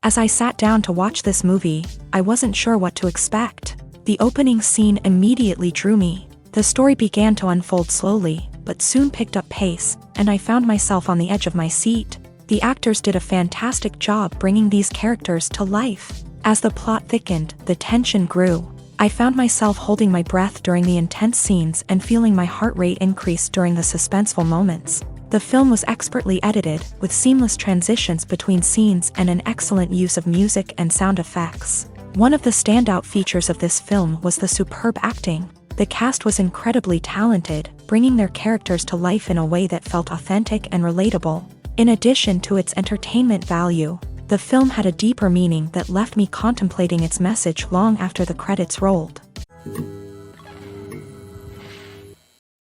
As I sat down to watch this movie, I wasn't sure what to expect. The opening scene immediately drew me. The story began to unfold slowly, but soon picked up pace, and I found myself on the edge of my seat. The actors did a fantastic job bringing these characters to life. As the plot thickened, the tension grew. I found myself holding my breath during the intense scenes and feeling my heart rate increase during the suspenseful moments. The film was expertly edited, with seamless transitions between scenes and an excellent use of music and sound effects. One of the standout features of this film was the superb acting. The cast was incredibly talented, bringing their characters to life in a way that felt authentic and relatable. In addition to its entertainment value, the film had a deeper meaning that left me contemplating its message long after the credits rolled.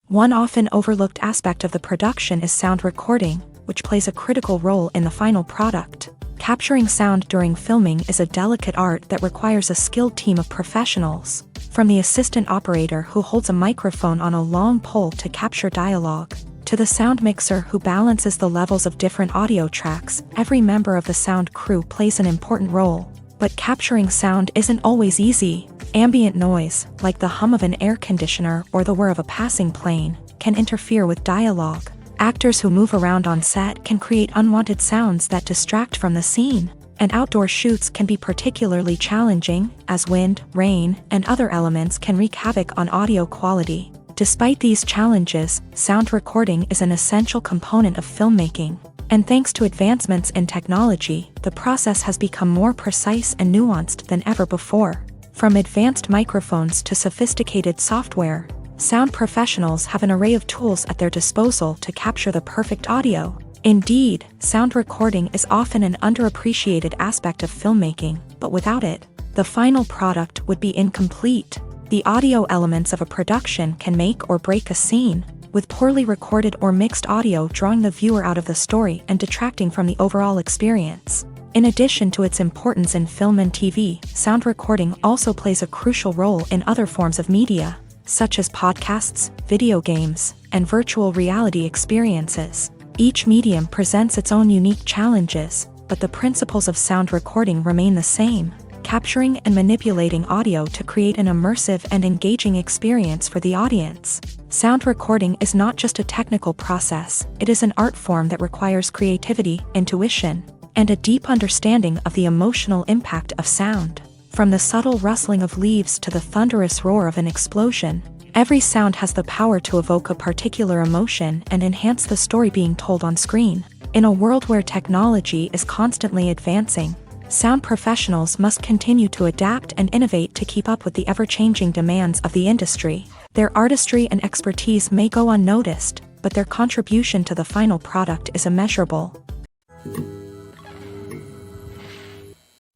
One often overlooked aspect of the production is sound recording, which plays a critical role in the final product. Capturing sound during filming is a delicate art that requires a skilled team of professionals. From the assistant operator who holds a microphone on a long pole to capture dialogue, to the sound mixer who balances the levels of different audio tracks, every member of the sound crew plays an important role. But capturing sound isn't always easy. Ambient noise, like the hum of an air conditioner or the whir of a passing plane, can interfere with dialogue. Actors who move around on set can create unwanted sounds that distract from the scene. And outdoor shoots can be particularly challenging, as wind, rain, and other elements can wreak havoc on audio quality. Despite these challenges, sound recording is an essential component of filmmaking. And thanks to advancements in technology, the process has become more precise and nuanced than ever before. From advanced microphones to sophisticated software, sound professionals have an array of tools at their disposal to capture the perfect audio. Indeed, sound recording is often an underappreciated aspect of filmmaking, but without it, the final product would be incomplete. The audio elements of a production can make or break a scene, with poorly recorded or mixed audio drawing the viewer out of the story and detracting from the overall experience. In addition to its importance in film and TV, sound recording also plays a crucial role in other forms of media, such as podcasts, video games, and virtual reality experiences. Each medium presents its own unique challenges, but the principles of sound recording remain the same: capturing and manipulating audio to create an immersive and engaging experience for the audience. Sound recording is not just a technical process, it is an art form that requires creativity, intuition, and a deep understanding of the emotional impact of sound. From the subtle rustling of leaves to the thunderous roar of an explosion, every sound has the power to evoke a particular emotion and enhance the story being told on screen. In a world where technology is constantly advancing, sound professionals must continue to adapt and innovate to keep up with the ever-changing demands of the industry. Their artistry and expertise may go unnoticed, but their contribution to the final product is immeasurable.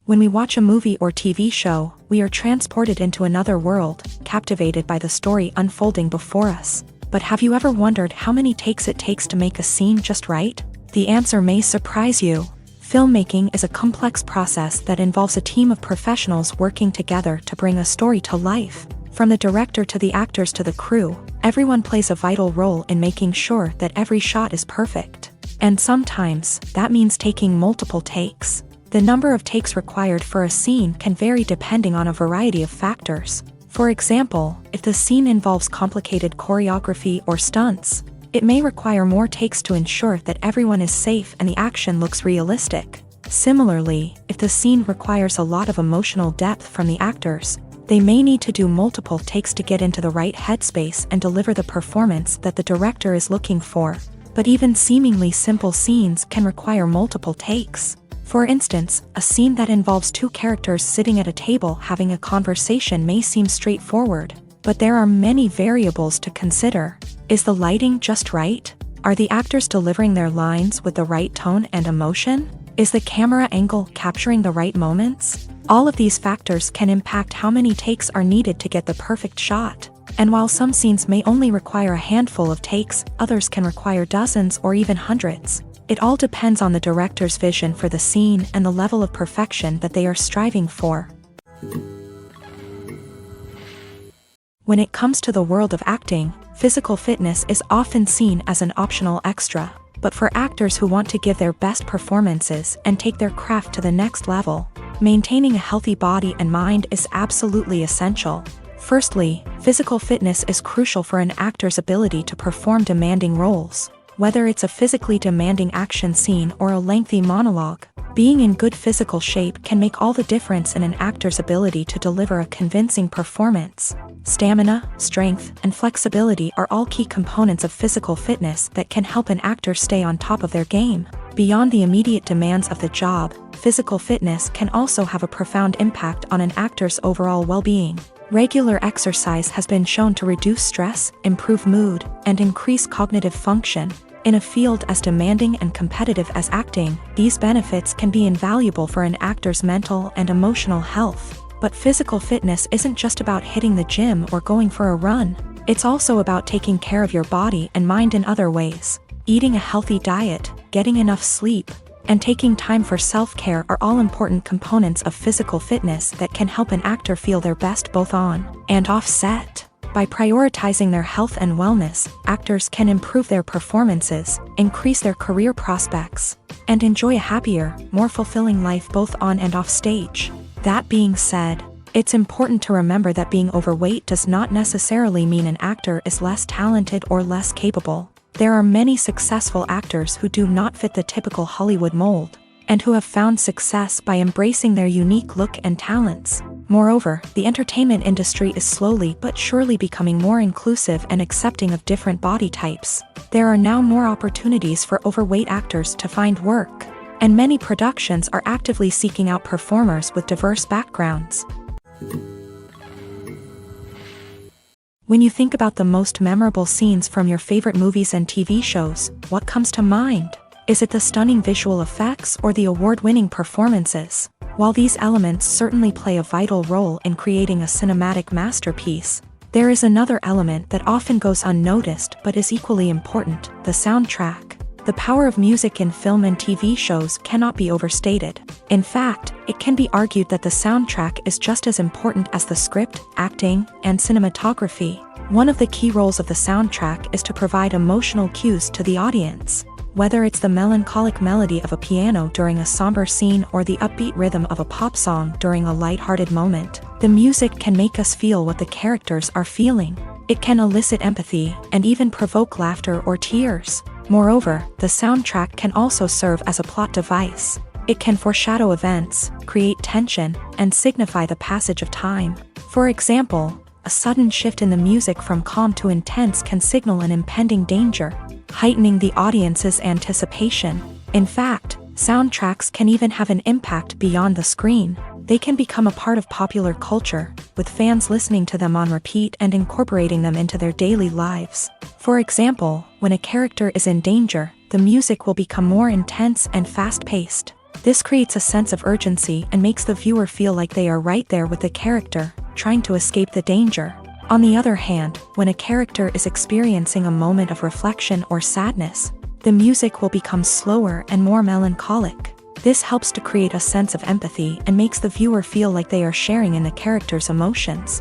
When we watch a movie or TV show, we are transported into another world, captivated by the story unfolding before us. But have you ever wondered how many takes it takes to make a scene just right? The answer may surprise you. Filmmaking is a complex process that involves a team of professionals working together to bring a story to life. From the director to the actors to the crew, everyone plays a vital role in making sure that every shot is perfect. And sometimes, that means taking multiple takes. The number of takes required for a scene can vary depending on a variety of factors. For example, if the scene involves complicated choreography or stunts, it may require more takes to ensure that everyone is safe and the action looks realistic. Similarly, if the scene requires a lot of emotional depth from the actors, they may need to do multiple takes to get into the right headspace and deliver the performance that the director is looking for. But even seemingly simple scenes can require multiple takes. For instance, a scene that involves two characters sitting at a table having a conversation may seem straightforward, but there are many variables to consider. Is the lighting just right? Are the actors delivering their lines with the right tone and emotion? Is the camera angle capturing the right moments? All of these factors can impact how many takes are needed to get the perfect shot. And while some scenes may only require a handful of takes, others can require dozens or even hundreds. It all depends on the director's vision for the scene and the level of perfection that they are striving for. When it comes to the world of acting, physical fitness is often seen as an optional extra. But for actors who want to give their best performances and take their craft to the next level, maintaining a healthy body and mind is absolutely essential. Firstly, physical fitness is crucial for an actor's ability to perform demanding roles. Whether it's a physically demanding action scene or a lengthy monologue, being in good physical shape can make all the difference in an actor's ability to deliver a convincing performance. Stamina, strength, and flexibility are all key components of physical fitness that can help an actor stay on top of their game. Beyond the immediate demands of the job, physical fitness can also have a profound impact on an actor's overall well-being. Regular exercise has been shown to reduce stress, improve mood, and increase cognitive function. In a field as demanding and competitive as acting, these benefits can be invaluable for an actor's mental and emotional health. But physical fitness isn't just about hitting the gym or going for a run. It's also about taking care of your body and mind in other ways. Eating a healthy diet, getting enough sleep, and taking time for self-care are all important components of physical fitness that can help an actor feel their best both on and off set. By prioritizing their health and wellness, actors can improve their performances, increase their career prospects, and enjoy a happier, more fulfilling life both on and off stage. That being said, it's important to remember that being overweight does not necessarily mean an actor is less talented or less capable. There are many successful actors who do not fit the typical Hollywood mold, and who have found success by embracing their unique look and talents. Moreover, the entertainment industry is slowly but surely becoming more inclusive and accepting of different body types. There are now more opportunities for overweight actors to find work, and many productions are actively seeking out performers with diverse backgrounds. When you think about the most memorable scenes from your favorite movies and TV shows, what comes to mind? Is it the stunning visual effects or the award-winning performances? While these elements certainly play a vital role in creating a cinematic masterpiece, there is another element that often goes unnoticed but is equally important: the soundtrack. The power of music in film and TV shows cannot be overstated. In fact, it can be argued that the soundtrack is just as important as the script, acting, and cinematography. One of the key roles of the soundtrack is to provide emotional cues to the audience. Whether it's the melancholic melody of a piano during a somber scene or the upbeat rhythm of a pop song during a lighthearted moment, the music can make us feel what the characters are feeling. It can elicit empathy and even provoke laughter or tears. Moreover, the soundtrack can also serve as a plot device. It can foreshadow events, create tension, and signify the passage of time. For example, a sudden shift in the music from calm to intense can signal an impending danger, heightening the audience's anticipation. In fact, soundtracks can even have an impact beyond the screen. They can become a part of popular culture, with fans listening to them on repeat and incorporating them into their daily lives. For example, when a character is in danger, the music will become more intense and fast-paced. This creates a sense of urgency and makes the viewer feel like they are right there with the character, trying to escape the danger. On the other hand, when a character is experiencing a moment of reflection or sadness, the music will become slower and more melancholic. This helps to create a sense of empathy and makes the viewer feel like they are sharing in the character's emotions.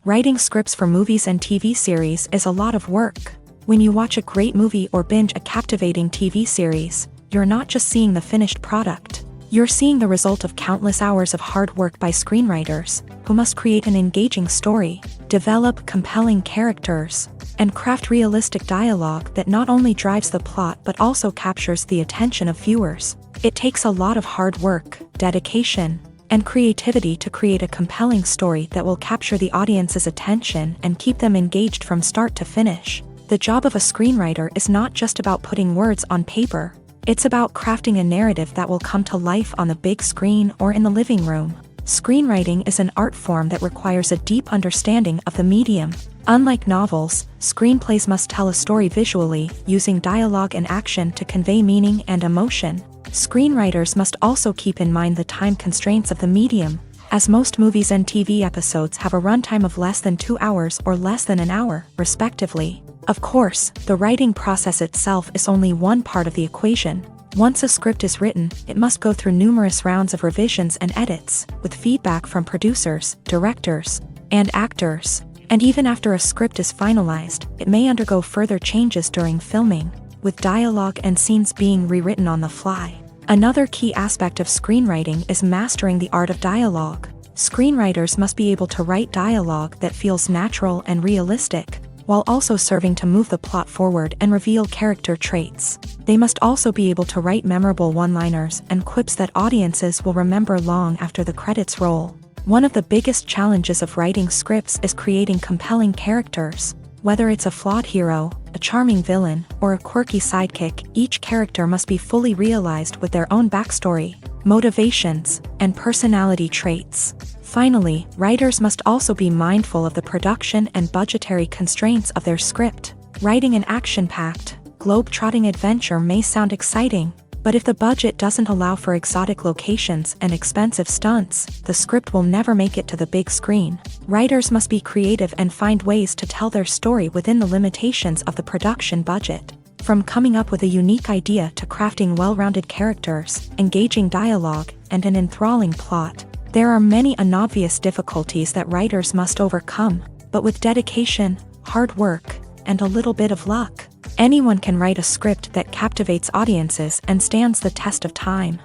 Writing scripts for movies and TV series is a lot of work. When you watch a great movie or binge a captivating TV series, you're not just seeing the finished product. You're seeing the result of countless hours of hard work by screenwriters, who must create an engaging story, develop compelling characters, and craft realistic dialogue that not only drives the plot but also captures the attention of viewers. It takes a lot of hard work, dedication, and creativity to create a compelling story that will capture the audience's attention and keep them engaged from start to finish. The job of a screenwriter is not just about putting words on paper. It's about crafting a narrative that will come to life on the big screen or in the living room. Screenwriting is an art form that requires a deep understanding of the medium. Unlike novels, screenplays must tell a story visually, using dialogue and action to convey meaning and emotion. Screenwriters must also keep in mind the time constraints of the medium, as most movies and TV episodes have a runtime of less than 2 hours or less than an hour, respectively. Of course, the writing process itself is only one part of the equation. Once a script is written, it must go through numerous rounds of revisions and edits, with feedback from producers, directors, and actors. And even after a script is finalized, it may undergo further changes during filming, with dialogue and scenes being rewritten on the fly. Another key aspect of screenwriting is mastering the art of dialogue. Screenwriters must be able to write dialogue that feels natural and realistic, while also serving to move the plot forward and reveal character traits. They must also be able to write memorable one-liners and quips that audiences will remember long after the credits roll. One of the biggest challenges of writing scripts is creating compelling characters. Whether it's a flawed hero, a charming villain, or a quirky sidekick, each character must be fully realized with their own backstory, motivations, and personality traits. Finally, writers must also be mindful of the production and budgetary constraints of their script. Writing an action-packed, globe-trotting adventure may sound exciting, but if the budget doesn't allow for exotic locations and expensive stunts, the script will never make it to the big screen. Writers must be creative and find ways to tell their story within the limitations of the production budget. From coming up with a unique idea to crafting well-rounded characters, engaging dialogue, and an enthralling plot, there are many unobvious difficulties that writers must overcome, but with dedication, hard work, and a little bit of luck, anyone can write a script that captivates audiences and stands the test of time.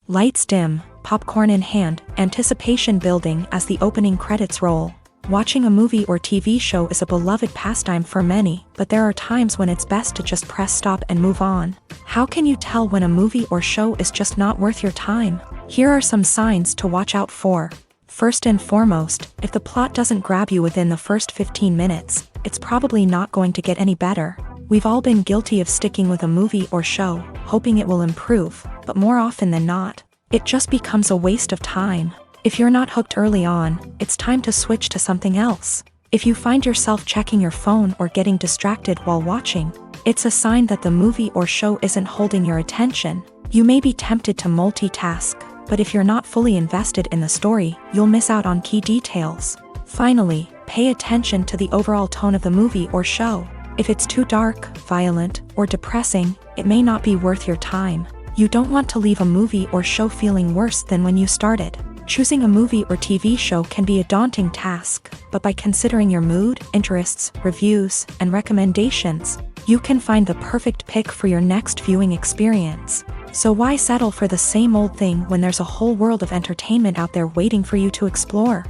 Lights dim, popcorn in hand, anticipation building as the opening credits roll. Watching a movie or TV show is a beloved pastime for many, but there are times when it's best to just press stop and move on. How can you tell when a movie or show is just not worth your time? Here are some signs to watch out for. First and foremost, if the plot doesn't grab you within the first 15 minutes, it's probably not going to get any better. We've all been guilty of sticking with a movie or show, hoping it will improve, but more often than not, it just becomes a waste of time. If you're not hooked early on, it's time to switch to something else. If you find yourself checking your phone or getting distracted while watching, it's a sign that the movie or show isn't holding your attention. You may be tempted to multitask, but if you're not fully invested in the story, you'll miss out on key details. Finally, pay attention to the overall tone of the movie or show. If it's too dark, violent, or depressing, it may not be worth your time. You don't want to leave a movie or show feeling worse than when you started. Choosing a movie or TV show can be a daunting task, but by considering your mood, interests, reviews, and recommendations, you can find the perfect pick for your next viewing experience. So why settle for the same old thing when there's a whole world of entertainment out there waiting for you to explore?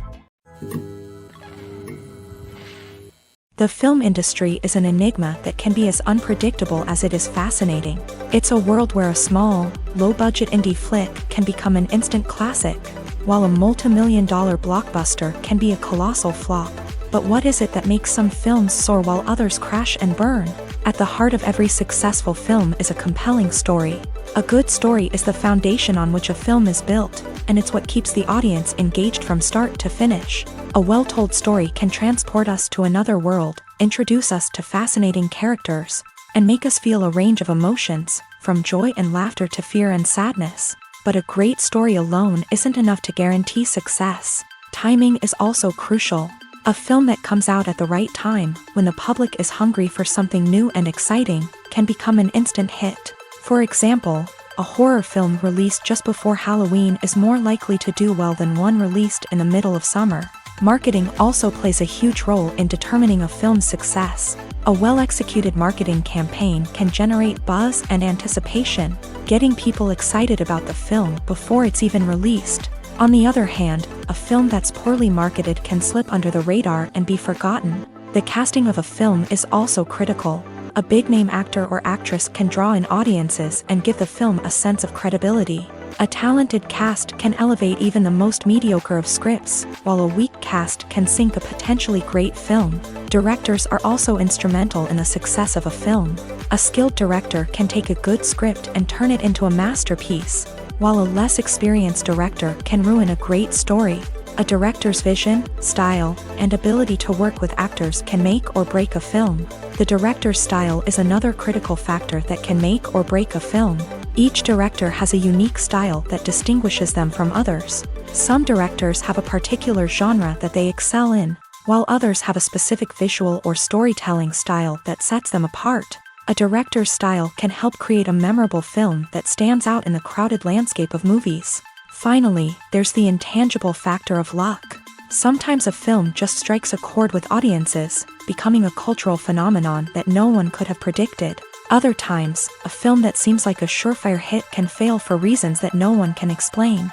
The film industry is an enigma that can be as unpredictable as it is fascinating. It's a world where a small, low-budget indie flick can become an instant classic, while a multi-million-dollar blockbuster can be a colossal flop. But what is it that makes some films soar while others crash and burn? At the heart of every successful film is a compelling story. A good story is the foundation on which a film is built, and it's what keeps the audience engaged from start to finish. A well-told story can transport us to another world, introduce us to fascinating characters, and make us feel a range of emotions, from joy and laughter to fear and sadness. But a great story alone isn't enough to guarantee success. Timing is also crucial. A film that comes out at the right time, when the public is hungry for something new and exciting, can become an instant hit. For example, a horror film released just before Halloween is more likely to do well than one released in the middle of summer. Marketing also plays a huge role in determining a film's success. A well-executed marketing campaign can generate buzz and anticipation, getting people excited about the film before it's even released. On the other hand, a film that's poorly marketed can slip under the radar and be forgotten. The casting of a film is also critical. A big-name actor or actress can draw in audiences and give the film a sense of credibility. A talented cast can elevate even the most mediocre of scripts, while a weak cast can sink a potentially great film. Directors are also instrumental in the success of a film. A skilled director can take a good script and turn it into a masterpiece, while a less experienced director can ruin a great story. A director's vision, style, and ability to work with actors can make or break a film. The director's style is another critical factor that can make or break a film. Each director has a unique style that distinguishes them from others. Some directors have a particular genre that they excel in, while others have a specific visual or storytelling style that sets them apart. A director's style can help create a memorable film that stands out in the crowded landscape of movies. Finally, there's the intangible factor of luck. Sometimes a film just strikes a chord with audiences, becoming a cultural phenomenon that no one could have predicted. Other times, a film that seems like a surefire hit can fail for reasons that no one can explain.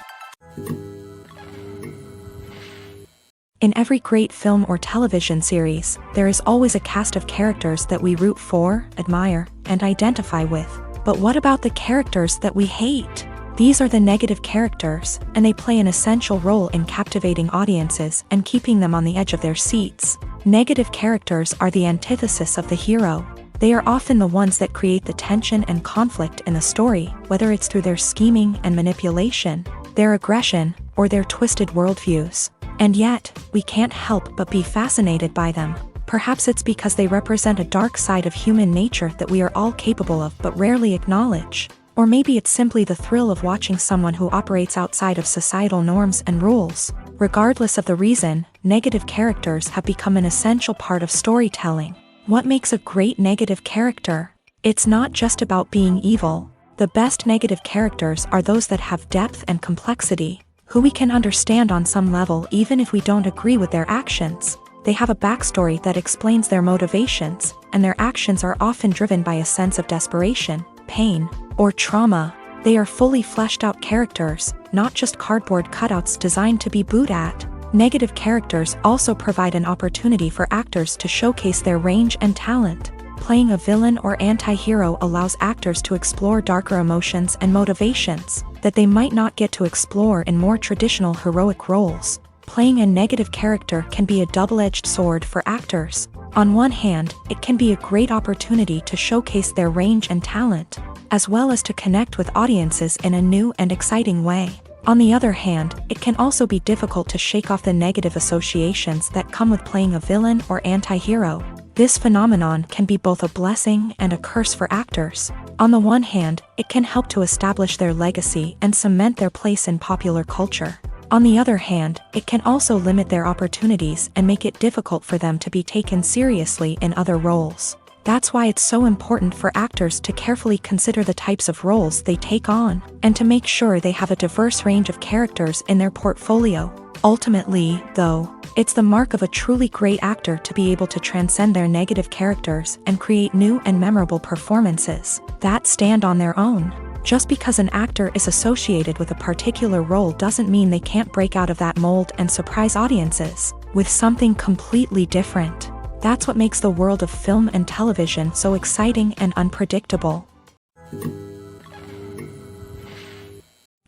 In every great film or television series, there is always a cast of characters that we root for, admire, and identify with. But what about the characters that we hate? These are the negative characters, and they play an essential role in captivating audiences and keeping them on the edge of their seats. Negative characters are the antithesis of the hero. They are often the ones that create the tension and conflict in the story, whether it's through their scheming and manipulation, their aggression, or their twisted worldviews. And yet, we can't help but be fascinated by them. Perhaps it's because they represent a dark side of human nature that we are all capable of but rarely acknowledge. Or maybe it's simply the thrill of watching someone who operates outside of societal norms and rules. Regardless of the reason, negative characters have become an essential part of storytelling. What makes a great negative character? It's not just about being evil. The best negative characters are those that have depth and complexity, who we can understand on some level even if we don't agree with their actions. They have a backstory that explains their motivations, and their actions are often driven by a sense of desperation, pain, or trauma. They are fully fleshed out characters, not just cardboard cutouts designed to be booed at. Negative characters also provide an opportunity for actors to showcase their range and talent. Playing a villain or anti-hero allows actors to explore darker emotions and motivations that they might not get to explore in more traditional heroic roles. Playing a negative character can be a double-edged sword for actors. On one hand, it can be a great opportunity to showcase their range and talent, as well as to connect with audiences in a new and exciting way. On the other hand, it can also be difficult to shake off the negative associations that come with playing a villain or anti-hero. This phenomenon can be both a blessing and a curse for actors. On the one hand, it can help to establish their legacy and cement their place in popular culture. On the other hand, it can also limit their opportunities and make it difficult for them to be taken seriously in other roles. That's why it's so important for actors to carefully consider the types of roles they take on, and to make sure they have a diverse range of characters in their portfolio. Ultimately, though, it's the mark of a truly great actor to be able to transcend their negative characters and create new and memorable performances that stand on their own. Just because an actor is associated with a particular role doesn't mean they can't break out of that mold and surprise audiences with something completely different. That's what makes the world of film and television so exciting and unpredictable.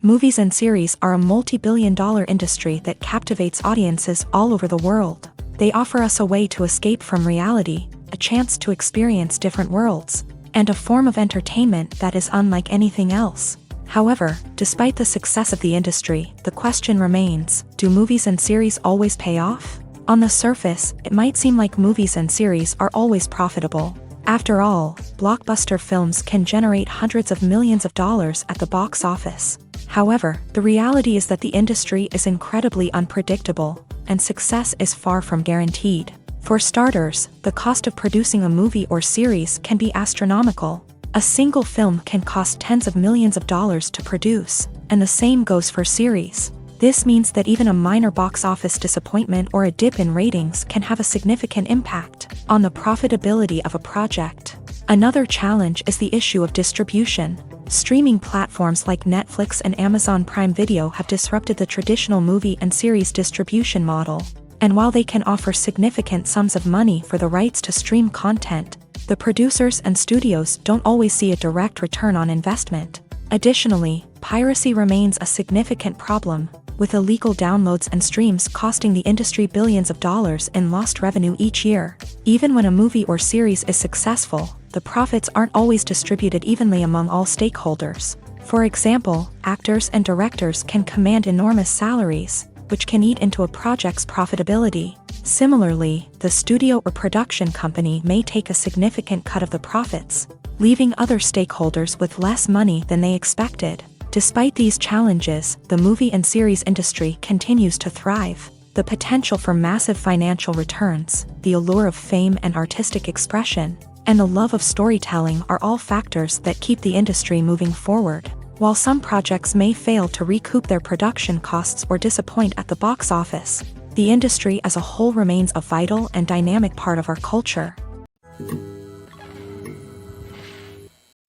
Movies and series are a multi-billion-dollar industry that captivates audiences all over the world. They offer us a way to escape from reality, a chance to experience different worlds, and a form of entertainment that is unlike anything else. However, despite the success of the industry, the question remains, do movies and series always pay off? On the surface, it might seem like movies and series are always profitable. After all, blockbuster films can generate hundreds of millions of dollars at the box office. However, the reality is that the industry is incredibly unpredictable, and success is far from guaranteed. For starters, the cost of producing a movie or series can be astronomical. A single film can cost tens of millions of dollars to produce, and the same goes for series. This means that even a minor box office disappointment or a dip in ratings can have a significant impact on the profitability of a project. Another challenge is the issue of distribution. Streaming platforms like Netflix and Amazon Prime Video have disrupted the traditional movie and series distribution model. And while they can offer significant sums of money for the rights to stream content, the producers and studios don't always see a direct return on investment. Additionally, piracy remains a significant problem, with illegal downloads and streams costing the industry billions of dollars in lost revenue each year. Even when a movie or series is successful, the profits aren't always distributed evenly among all stakeholders. For example, actors and directors can command enormous salaries, which can eat into a project's profitability. Similarly, the studio or production company may take a significant cut of the profits, leaving other stakeholders with less money than they expected. Despite these challenges, the movie and series industry continues to thrive. The potential for massive financial returns, the allure of fame and artistic expression, and the love of storytelling are all factors that keep the industry moving forward. While some projects may fail to recoup their production costs or disappoint at the box office, the industry as a whole remains a vital and dynamic part of our culture.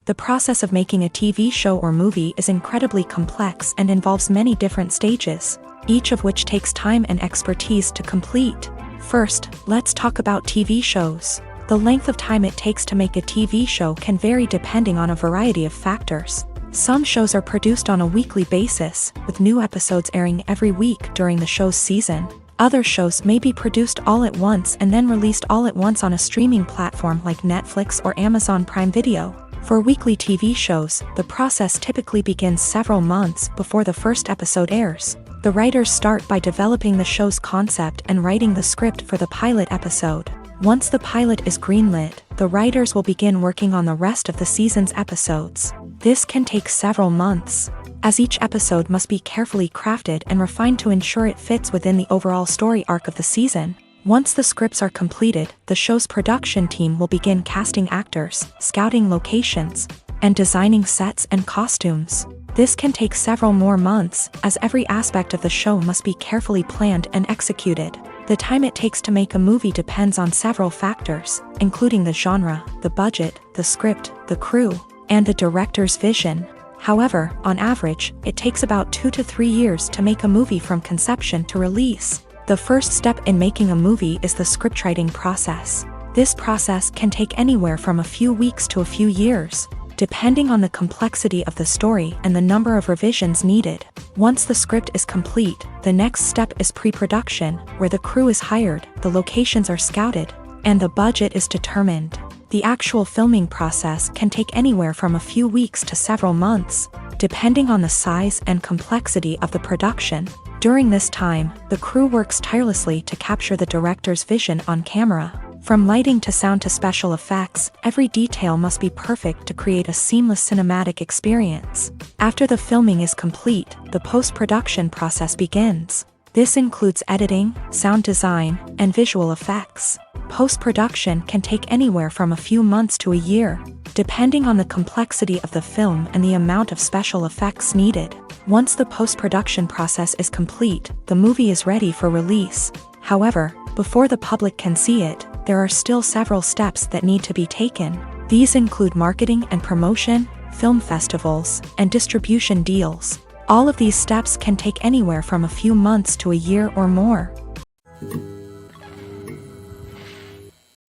The process of making a TV show or movie is incredibly complex and involves many different stages, each of which takes time and expertise to complete. First, let's talk about TV shows. The length of time it takes to make a TV show can vary depending on a variety of factors. Some shows are produced on a weekly basis, with new episodes airing every week during the show's season. Other shows may be produced all at once and then released all at once on a streaming platform like Netflix or Amazon Prime Video. For weekly TV shows, the process typically begins several months before the first episode airs. The writers start by developing the show's concept and writing the script for the pilot episode. Once the pilot is greenlit, the writers will begin working on the rest of the season's episodes. This can take several months, as each episode must be carefully crafted and refined to ensure it fits within the overall story arc of the season. Once the scripts are completed, the show's production team will begin casting actors, scouting locations, and designing sets and costumes. This can take several more months, as every aspect of the show must be carefully planned and executed. The time it takes to make a movie depends on several factors, including the genre, the budget, the script, the crew, and the director's vision. However, on average, it takes about 2 to 3 years to make a movie from conception to release. The first step in making a movie is the scriptwriting process. This process can take anywhere from a few weeks to a few years, depending on the complexity of the story and the number of revisions needed. Once the script is complete, the next step is pre-production, where the crew is hired, the locations are scouted, and the budget is determined. The actual filming process can take anywhere from a few weeks to several months, depending on the size and complexity of the production. During this time, the crew works tirelessly to capture the director's vision on camera. From lighting to sound to special effects, every detail must be perfect to create a seamless cinematic experience. After the filming is complete, the post-production process begins. This includes editing, sound design, and visual effects. Post-production can take anywhere from a few months to a year, depending on the complexity of the film and the amount of special effects needed. Once the post-production process is complete, the movie is ready for release. However, before the public can see it, there are still several steps that need to be taken. These include marketing and promotion, film festivals, and distribution deals. All of these steps can take anywhere from a few months to a year or more.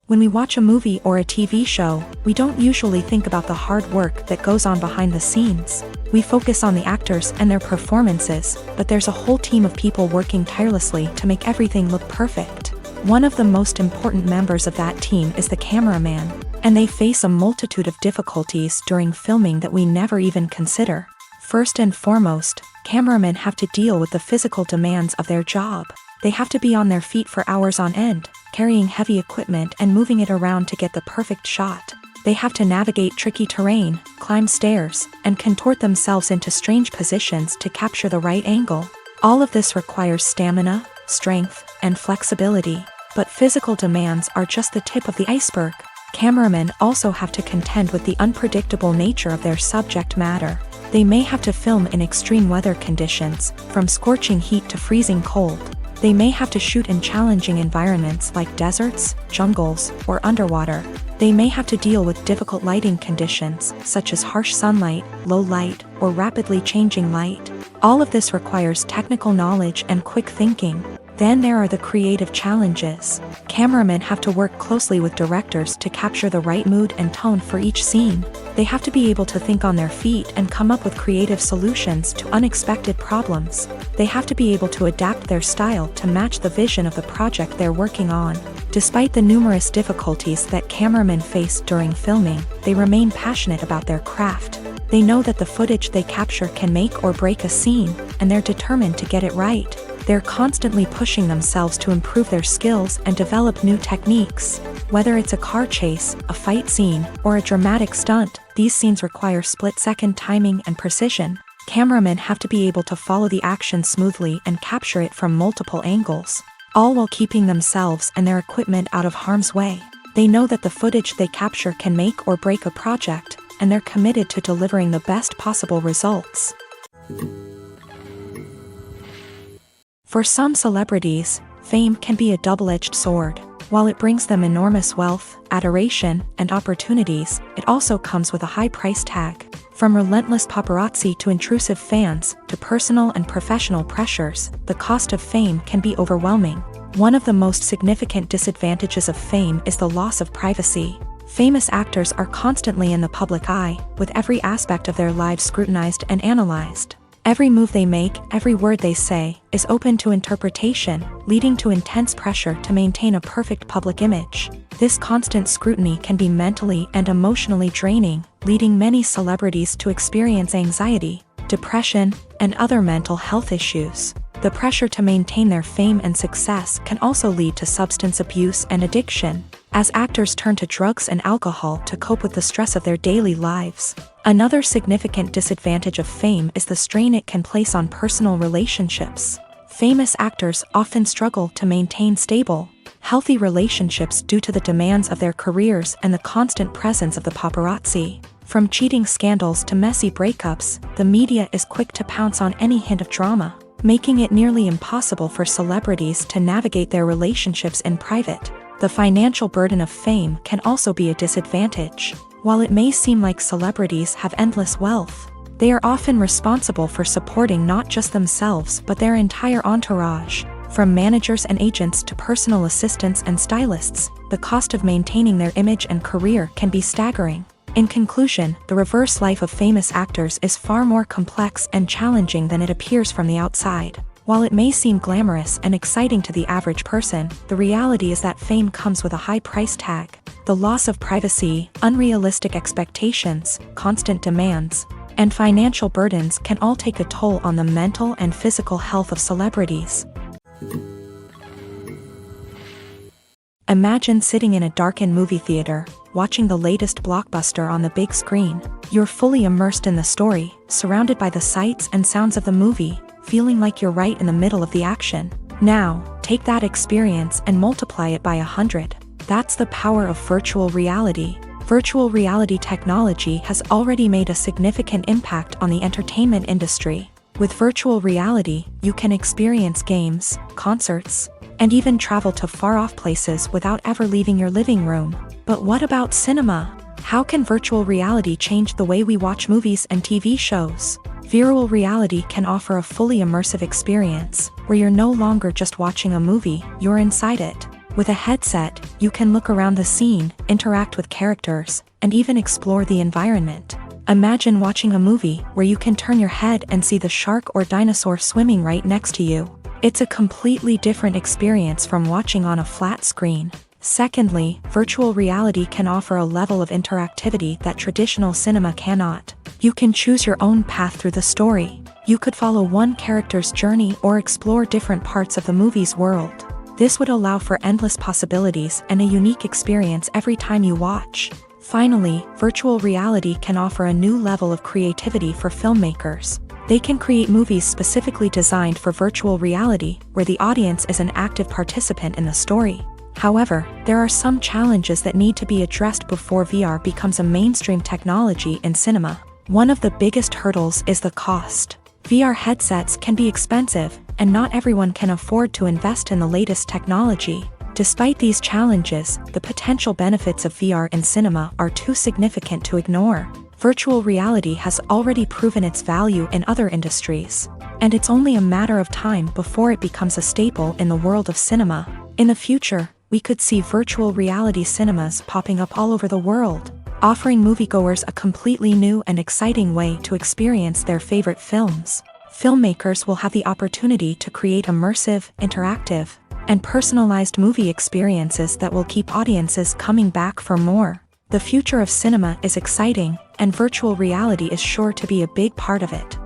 When we watch a movie or a TV show, we don't usually think about the hard work that goes on behind the scenes. We focus on the actors and their performances, but there's a whole team of people working tirelessly to make everything look perfect. One of the most important members of that team is the cameraman, and they face a multitude of difficulties during filming that we never even consider. First and foremost, cameramen have to deal with the physical demands of their job. They have to be on their feet for hours on end, carrying heavy equipment and moving it around to get the perfect shot. They have to navigate tricky terrain, climb stairs, and contort themselves into strange positions to capture the right angle. All of this requires stamina, strength, and flexibility. But physical demands are just the tip of the iceberg. Cameramen also have to contend with the unpredictable nature of their subject matter. They may have to film in extreme weather conditions, from scorching heat to freezing cold. They may have to shoot in challenging environments like deserts, jungles, or underwater. They may have to deal with difficult lighting conditions, such as harsh sunlight, low light, or rapidly changing light. All of this requires technical knowledge and quick thinking. Then there are the creative challenges. Cameramen have to work closely with directors to capture the right mood and tone for each scene. They have to be able to think on their feet and come up with creative solutions to unexpected problems. They have to be able to adapt their style to match the vision of the project they're working on. Despite the numerous difficulties that cameramen face during filming, they remain passionate about their craft. They know that the footage they capture can make or break a scene, and they're determined to get it right. They're constantly pushing themselves to improve their skills and develop new techniques. Whether it's a car chase, a fight scene, or a dramatic stunt, these scenes require split-second timing and precision. Cameramen have to be able to follow the action smoothly and capture it from multiple angles, all while keeping themselves and their equipment out of harm's way. They know that the footage they capture can make or break a project, and they're committed to delivering the best possible results. For some celebrities, fame can be a double-edged sword. While it brings them enormous wealth, adoration, and opportunities, it also comes with a high price tag. From relentless paparazzi to intrusive fans, to personal and professional pressures, the cost of fame can be overwhelming. One of the most significant disadvantages of fame is the loss of privacy. Famous actors are constantly in the public eye, with every aspect of their lives scrutinized and analyzed. Every move they make, every word they say, is open to interpretation, leading to intense pressure to maintain a perfect public image. This constant scrutiny can be mentally and emotionally draining, leading many celebrities to experience anxiety, depression, and other mental health issues. The pressure to maintain their fame and success can also lead to substance abuse and addiction, as actors turn to drugs and alcohol to cope with the stress of their daily lives. Another significant disadvantage of fame is the strain it can place on personal relationships. Famous actors often struggle to maintain stable, healthy relationships due to the demands of their careers and the constant presence of the paparazzi. From cheating scandals to messy breakups, the media is quick to pounce on any hint of drama, making it nearly impossible for celebrities to navigate their relationships in private. The financial burden of fame can also be a disadvantage. While it may seem like celebrities have endless wealth, they are often responsible for supporting not just themselves but their entire entourage. From managers and agents to personal assistants and stylists, the cost of maintaining their image and career can be staggering. In conclusion, the reverse life of famous actors is far more complex and challenging than it appears from the outside. While it may seem glamorous and exciting to the average person, the reality is that fame comes with a high price tag. The loss of privacy, unrealistic expectations, constant demands, and financial burdens can all take a toll on the mental and physical health of celebrities. Imagine sitting in a darkened movie theater, watching the latest blockbuster on the big screen. You're fully immersed in the story, surrounded by the sights and sounds of the movie, feeling like you're right in the middle of the action. Now, take that experience and multiply it by 100. That's the power of virtual reality. Virtual reality technology has already made a significant impact on the entertainment industry. With virtual reality, you can experience games, concerts, and even travel to far-off places without ever leaving your living room. But what about cinema? How can virtual reality change the way we watch movies and TV shows? Virtual reality can offer a fully immersive experience, where you're no longer just watching a movie, you're inside it. With a headset, you can look around the scene, interact with characters, and even explore the environment. Imagine watching a movie where you can turn your head and see the shark or dinosaur swimming right next to you. It's a completely different experience from watching on a flat screen. Secondly, virtual reality can offer a level of interactivity that traditional cinema cannot. You can choose your own path through the story. You could follow one character's journey or explore different parts of the movie's world. This would allow for endless possibilities and a unique experience every time you watch. Finally, virtual reality can offer a new level of creativity for filmmakers. They can create movies specifically designed for virtual reality, where the audience is an active participant in the story. However, there are some challenges that need to be addressed before VR becomes a mainstream technology in cinema. One of the biggest hurdles is the cost. VR headsets can be expensive, and not everyone can afford to invest in the latest technology. Despite these challenges, the potential benefits of VR in cinema are too significant to ignore. Virtual reality has already proven its value in other industries, and it's only a matter of time before it becomes a staple in the world of cinema. In the future, we could see virtual reality cinemas popping up all over the world, offering moviegoers a completely new and exciting way to experience their favorite films. Filmmakers will have the opportunity to create immersive, interactive, and personalized movie experiences that will keep audiences coming back for more. The future of cinema is exciting, and virtual reality is sure to be a big part of it.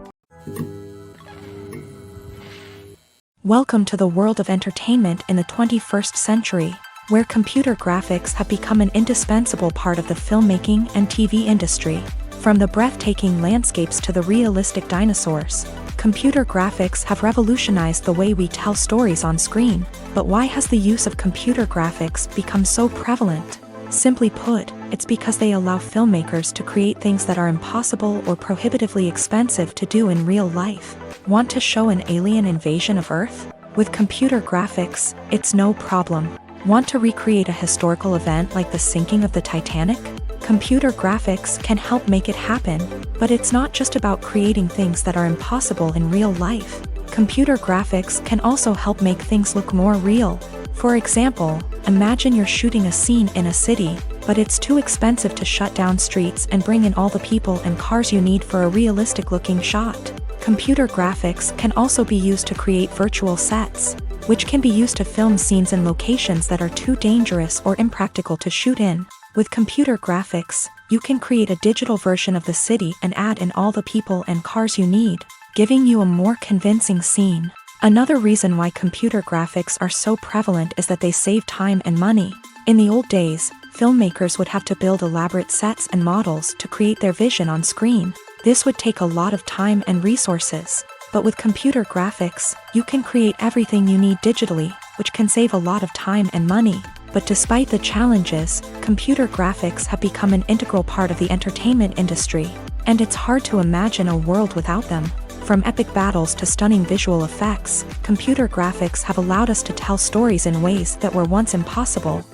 Welcome to the world of entertainment in the 21st century, where computer graphics have become an indispensable part of the filmmaking and TV industry. From the breathtaking landscapes to the realistic dinosaurs, computer graphics have revolutionized the way we tell stories on screen. But why has the use of computer graphics become so prevalent? Simply put, it's because they allow filmmakers to create things that are impossible or prohibitively expensive to do in real life. Want to show an alien invasion of Earth? With computer graphics, it's no problem. Want to recreate a historical event like the sinking of the Titanic? Computer graphics can help make it happen, but it's not just about creating things that are impossible in real life. Computer graphics can also help make things look more real. For example, imagine you're shooting a scene in a city, but it's too expensive to shut down streets and bring in all the people and cars you need for a realistic-looking shot. Computer graphics can also be used to create virtual sets, which can be used to film scenes in locations that are too dangerous or impractical to shoot in. With computer graphics, you can create a digital version of the city and add in all the people and cars you need, giving you a more convincing scene. Another reason why computer graphics are so prevalent is that they save time and money. In the old days, filmmakers would have to build elaborate sets and models to create their vision on screen. This would take a lot of time and resources. But with computer graphics, you can create everything you need digitally, which can save a lot of time and money. But despite the challenges, computer graphics have become an integral part of the entertainment industry, and it's hard to imagine a world without them. From epic battles to stunning visual effects, computer graphics have allowed us to tell stories in ways that were once impossible.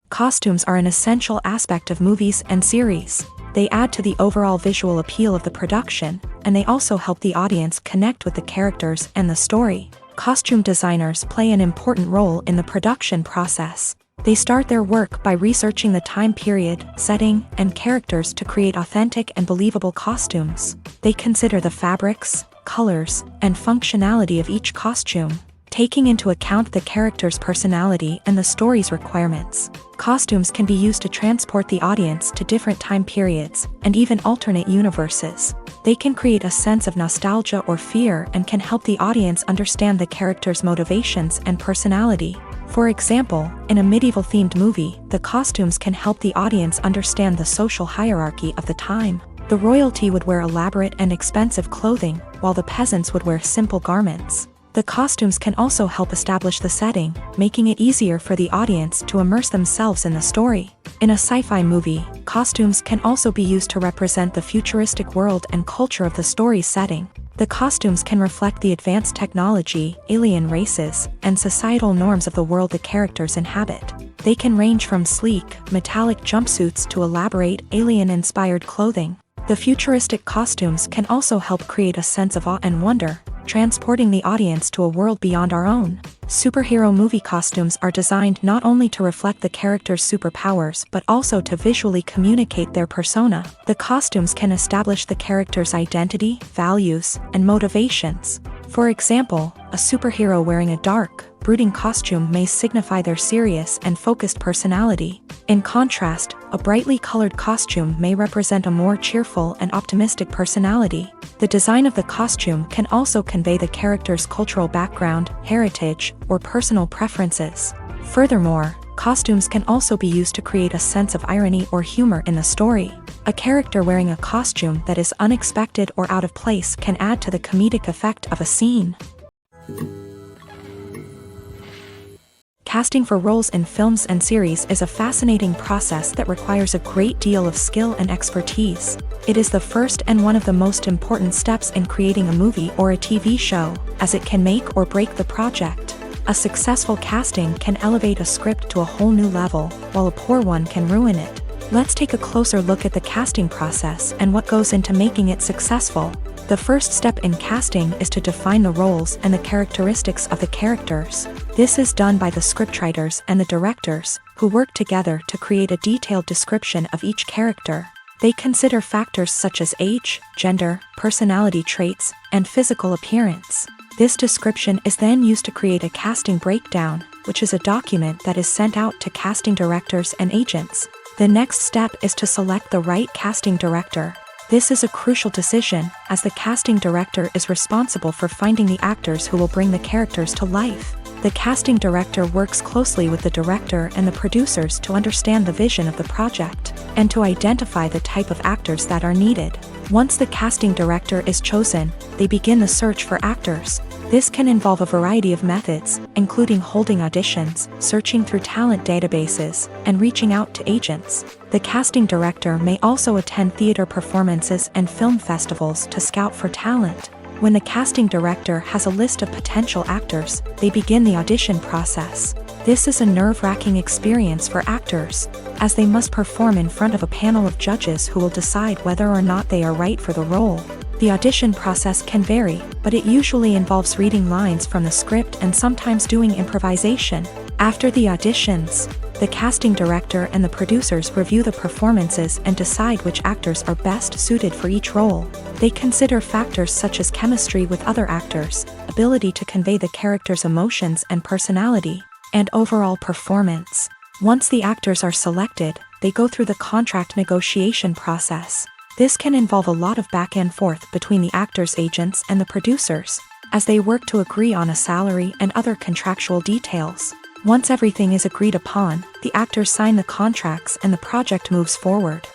Costumes are an essential aspect of movies and series. They add to the overall visual appeal of the production, and they also help the audience connect with the characters and the story. Costume designers play an important role in the production process. They start their work by researching the time period, setting, and characters to create authentic and believable costumes. They consider the fabrics, colors, and functionality of each costume, taking into account the character's personality and the story's requirements. Costumes can be used to transport the audience to different time periods and even alternate universes. They can create a sense of nostalgia or fear and can help the audience understand the character's motivations and personality. For example, in a medieval-themed movie, the costumes can help the audience understand the social hierarchy of the time. The royalty would wear elaborate and expensive clothing, while the peasants would wear simple garments. The costumes can also help establish the setting, making it easier for the audience to immerse themselves in the story. In a sci-fi movie, costumes can also be used to represent the futuristic world and culture of the story's setting. The costumes can reflect the advanced technology, alien races, and societal norms of the world the characters inhabit. They can range from sleek, metallic jumpsuits to elaborate, alien-inspired clothing. The futuristic costumes can also help create a sense of awe and wonder, transporting the audience to a world beyond our own. Superhero movie costumes are designed not only to reflect the character's superpowers but also to visually communicate their persona. The costumes can establish the character's identity, values, and motivations. For example, a superhero wearing a dark, brooding costume may signify their serious and focused personality. In contrast, a brightly colored costume may represent a more cheerful and optimistic personality. The design of the costume can also convey the character's cultural background, heritage, or personal preferences. Furthermore, costumes can also be used to create a sense of irony or humor in the story. A character wearing a costume that is unexpected or out of place can add to the comedic effect of a scene. Casting for roles in films and series is a fascinating process that requires a great deal of skill and expertise. It is the first and one of the most important steps in creating a movie or a TV show, as it can make or break the project. A successful casting can elevate a script to a whole new level, while a poor one can ruin it. Let's take a closer look at the casting process and what goes into making it successful. The first step in casting is to define the roles and the characteristics of the characters. This is done by the scriptwriters and the directors, who work together to create a detailed description of each character. They consider factors such as age, gender, personality traits, and physical appearance. This description is then used to create a casting breakdown, which is a document that is sent out to casting directors and agents. The next step is to select the right casting director. This is a crucial decision, as the casting director is responsible for finding the actors who will bring the characters to life. The casting director works closely with the director and the producers to understand the vision of the project, and to identify the type of actors that are needed. Once the casting director is chosen, they begin the search for actors. This can involve a variety of methods, including holding auditions, searching through talent databases, and reaching out to agents. The casting director may also attend theater performances and film festivals to scout for talent. When the casting director has a list of potential actors, they begin the audition process. This is a nerve-wracking experience for actors, as they must perform in front of a panel of judges who will decide whether or not they are right for the role. The audition process can vary, but it usually involves reading lines from the script and sometimes doing improvisation. After the auditions, the casting director and the producers review the performances and decide which actors are best suited for each role. They consider factors such as chemistry with other actors, ability to convey the character's emotions and personality, and overall performance. Once the actors are selected, they go through the contract negotiation process. This can involve a lot of back and forth between the actors' agents and the producers, as they work to agree on a salary and other contractual details. Once everything is agreed upon, the actors sign the contracts and the project moves forward.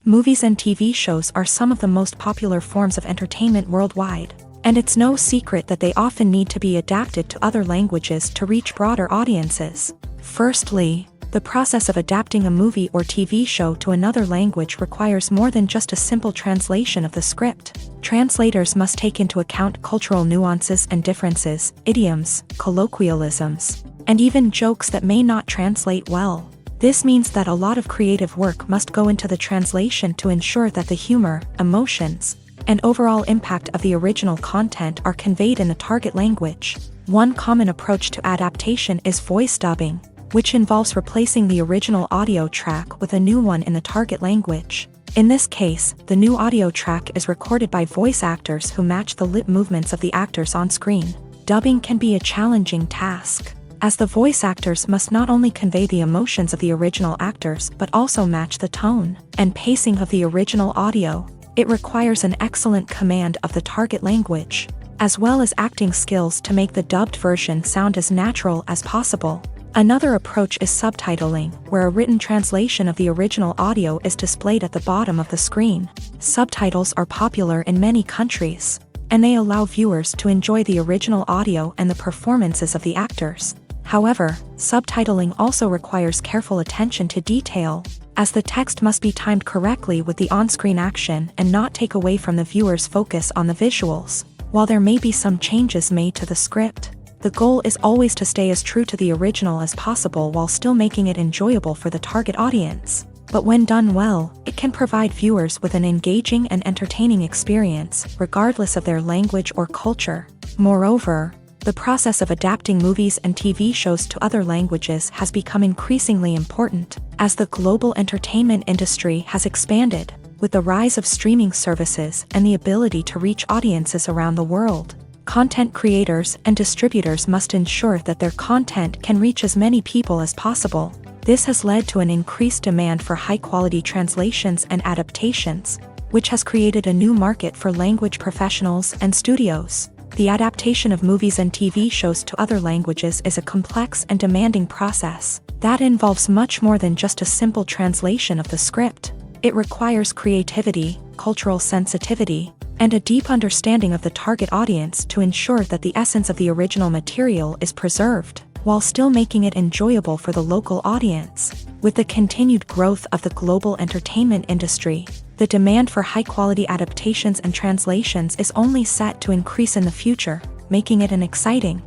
Movies and TV shows are some of the most popular forms of entertainment worldwide, and it's no secret that they often need to be adapted to other languages to reach broader audiences. Firstly, the process of adapting a movie or TV show to another language requires more than just a simple translation of the script. Translators must take into account cultural nuances and differences, idioms, colloquialisms, and even jokes that may not translate well. This means that a lot of creative work must go into the translation to ensure that the humor, emotions, and overall impact of the original content are conveyed in the target language. One common approach to adaptation is voice dubbing, which involves replacing the original audio track with a new one in the target language. In this case, the new audio track is recorded by voice actors who match the lip movements of the actors on screen. Dubbing can be a challenging task, as the voice actors must not only convey the emotions of the original actors but also match the tone and pacing of the original audio. It requires an excellent command of the target language, as well as acting skills to make the dubbed version sound as natural as possible. Another approach is subtitling, where a written translation of the original audio is displayed at the bottom of the screen. Subtitles are popular in many countries, and they allow viewers to enjoy the original audio and the performances of the actors. However, subtitling also requires careful attention to detail, as the text must be timed correctly with the on-screen action and not take away from the viewer's focus on the visuals. While there may be some changes made to the script, the goal is always to stay as true to the original as possible while still making it enjoyable for the target audience. But when done well, it can provide viewers with an engaging and entertaining experience, regardless of their language or culture. Moreover, the process of adapting movies and TV shows to other languages has become increasingly important, as the global entertainment industry has expanded, with the rise of streaming services and the ability to reach audiences around the world. Content creators and distributors must ensure that their content can reach as many people as possible. This has led to an increased demand for high-quality translations and adaptations, which has created a new market for language professionals and studios. The adaptation of movies and TV shows to other languages is a complex and demanding process that involves much more than just a simple translation of the script. It requires creativity, cultural sensitivity, and a deep understanding of the target audience to ensure that the essence of the original material is preserved, while still making it enjoyable for the local audience. With the continued growth of the global entertainment industry, the demand for high-quality adaptations and translations is only set to increase in the future, making it an exciting.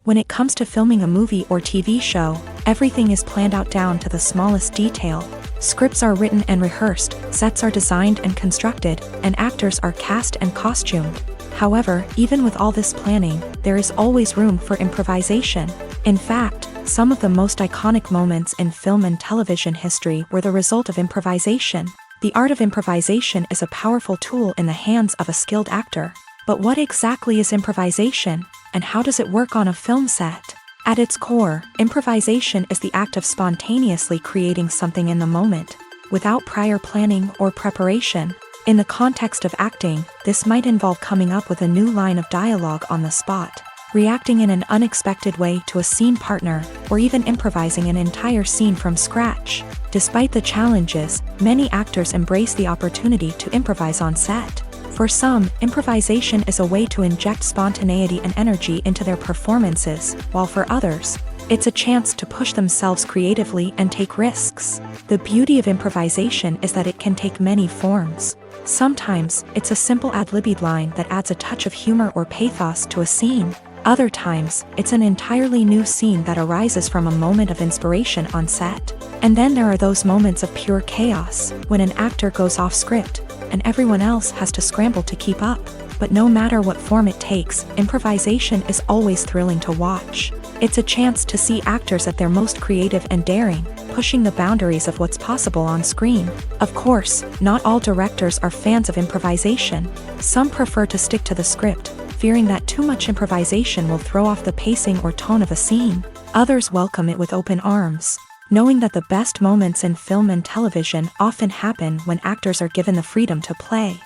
When it comes to filming a movie or TV show, everything is planned out down to the smallest detail. Scripts are written and rehearsed, sets are designed and constructed, and actors are cast and costumed. However, even with all this planning, there is always room for improvisation. In fact, some of the most iconic moments in film and television history were the result of improvisation. The art of improvisation is a powerful tool in the hands of a skilled actor. But what exactly is improvisation, and how does it work on a film set? At its core, improvisation is the act of spontaneously creating something in the moment, without prior planning or preparation. In the context of acting, this might involve coming up with a new line of dialogue on the spot, reacting in an unexpected way to a scene partner, or even improvising an entire scene from scratch. Despite the challenges, many actors embrace the opportunity to improvise on set. For some, improvisation is a way to inject spontaneity and energy into their performances, while for others, it's a chance to push themselves creatively and take risks. The beauty of improvisation is that it can take many forms. Sometimes, it's a simple ad-libbed line that adds a touch of humor or pathos to a scene. Other times, it's an entirely new scene that arises from a moment of inspiration on set. And then there are those moments of pure chaos, when an actor goes off script, and everyone else has to scramble to keep up. But no matter what form it takes, improvisation is always thrilling to watch. It's a chance to see actors at their most creative and daring, pushing the boundaries of what's possible on screen. Of course, not all directors are fans of improvisation. Some prefer to stick to the script, fearing that too much improvisation will throw off the pacing or tone of a scene. Others welcome it with open arms, knowing that the best moments in film and television often happen when actors are given the freedom to play.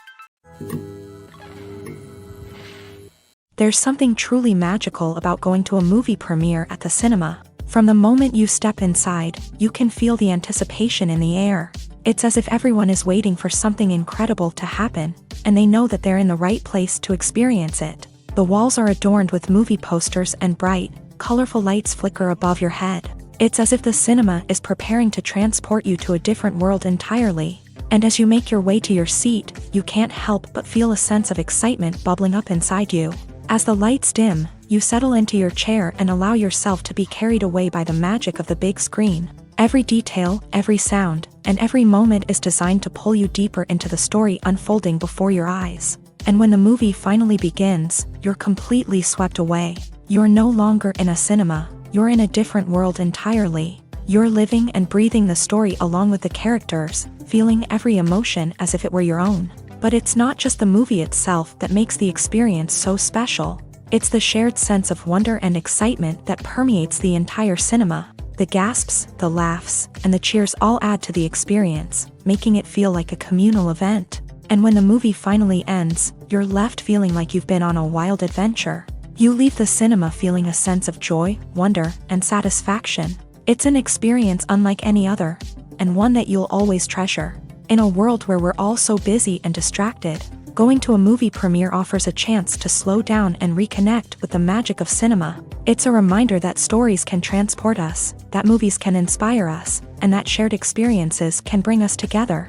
There's something truly magical about going to a movie premiere at the cinema. From the moment you step inside, you can feel the anticipation in the air. It's as if everyone is waiting for something incredible to happen, and they know that they're in the right place to experience it. The walls are adorned with movie posters and bright, colorful lights flicker above your head. It's as if the cinema is preparing to transport you to a different world entirely. And as you make your way to your seat, you can't help but feel a sense of excitement bubbling up inside you. As the lights dim, you settle into your chair and allow yourself to be carried away by the magic of the big screen. Every detail, every sound, and every moment is designed to pull you deeper into the story unfolding before your eyes. And when the movie finally begins, you're completely swept away. You're no longer in a cinema, you're in a different world entirely. You're living and breathing the story along with the characters, feeling every emotion as if it were your own. But it's not just the movie itself that makes the experience so special. It's the shared sense of wonder and excitement that permeates the entire cinema. The gasps, the laughs, and the cheers all add to the experience, making it feel like a communal event. And when the movie finally ends, you're left feeling like you've been on a wild adventure. You leave the cinema feeling a sense of joy, wonder, and satisfaction. It's an experience unlike any other, and one that you'll always treasure. In a world where we're all so busy and distracted, going to a movie premiere offers a chance to slow down and reconnect with the magic of cinema. It's a reminder that stories can transport us, that movies can inspire us, and that shared experiences can bring us together.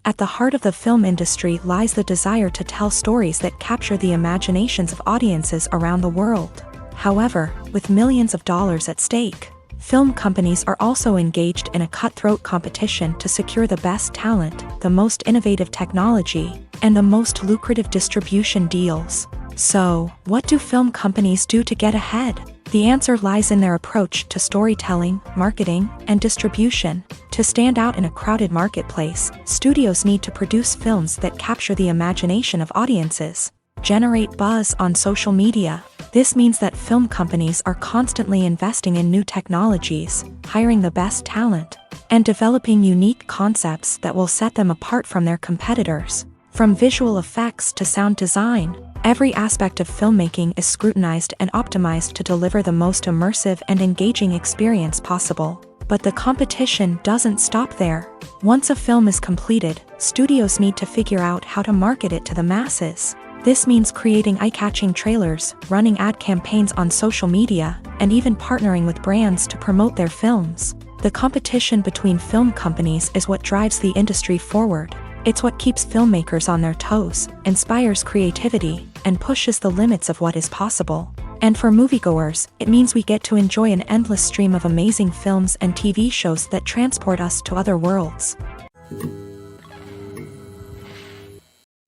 At the heart of the film industry lies the desire to tell stories that capture the imaginations of audiences around the world. However, with millions of dollars at stake, film companies are also engaged in a cutthroat competition to secure the best talent, the most innovative technology, and the most lucrative distribution deals. So, what do film companies do to get ahead? The answer lies in their approach to storytelling, marketing, and distribution. To stand out in a crowded marketplace, studios need to produce films that capture the imagination of audiences, generate buzz on social media. This means that film companies are constantly investing in new technologies, hiring the best talent, and developing unique concepts that will set them apart from their competitors. From visual effects to sound design, every aspect of filmmaking is scrutinized and optimized to deliver the most immersive and engaging experience possible. But the competition doesn't stop there. Once a film is completed, studios need to figure out how to market it to the masses. This means creating eye-catching trailers, running ad campaigns on social media, and even partnering with brands to promote their films. The competition between film companies is what drives the industry forward. It's what keeps filmmakers on their toes, inspires creativity, and pushes the limits of what is possible. And for moviegoers, it means we get to enjoy an endless stream of amazing films and TV shows that transport us to other worlds.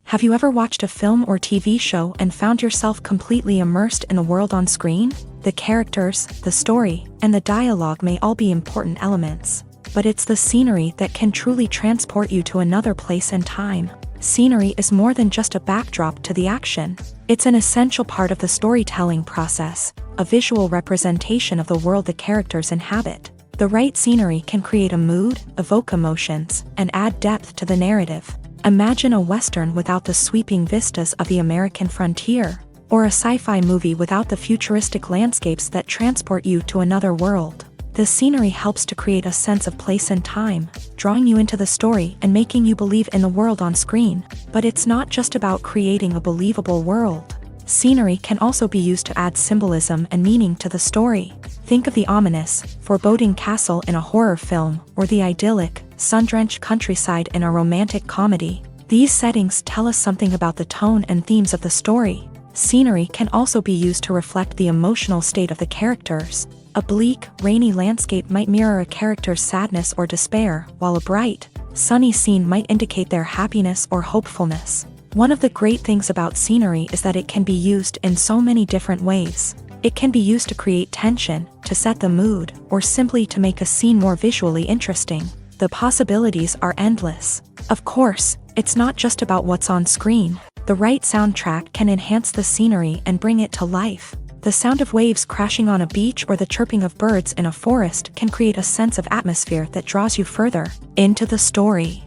Have you ever watched a film or TV show and found yourself completely immersed in the world on screen? The characters, the story, and the dialogue may all be important elements. But it's the scenery that can truly transport you to another place and time. Scenery is more than just a backdrop to the action. It's an essential part of the storytelling process, a visual representation of the world the characters inhabit. The right scenery can create a mood, evoke emotions, and add depth to the narrative. Imagine a Western without the sweeping vistas of the American frontier, or a sci-fi movie without the futuristic landscapes that transport you to another world. The scenery helps to create a sense of place and time, drawing you into the story and making you believe in the world on screen. But it's not just about creating a believable world. Scenery can also be used to add symbolism and meaning to the story. Think of the ominous, foreboding castle in a horror film, or the idyllic, sun-drenched countryside in a romantic comedy. These settings tell us something about the tone and themes of the story. Scenery can also be used to reflect the emotional state of the characters. A bleak, rainy landscape might mirror a character's sadness or despair, while a bright, sunny scene might indicate their happiness or hopefulness. One of the great things about scenery is that it can be used in so many different ways. It can be used to create tension, to set the mood, or simply to make a scene more visually interesting. The possibilities are endless. Of course, it's not just about what's on screen. The right soundtrack can enhance the scenery and bring it to life. The sound of waves crashing on a beach or the chirping of birds in a forest can create a sense of atmosphere that draws you further into the story.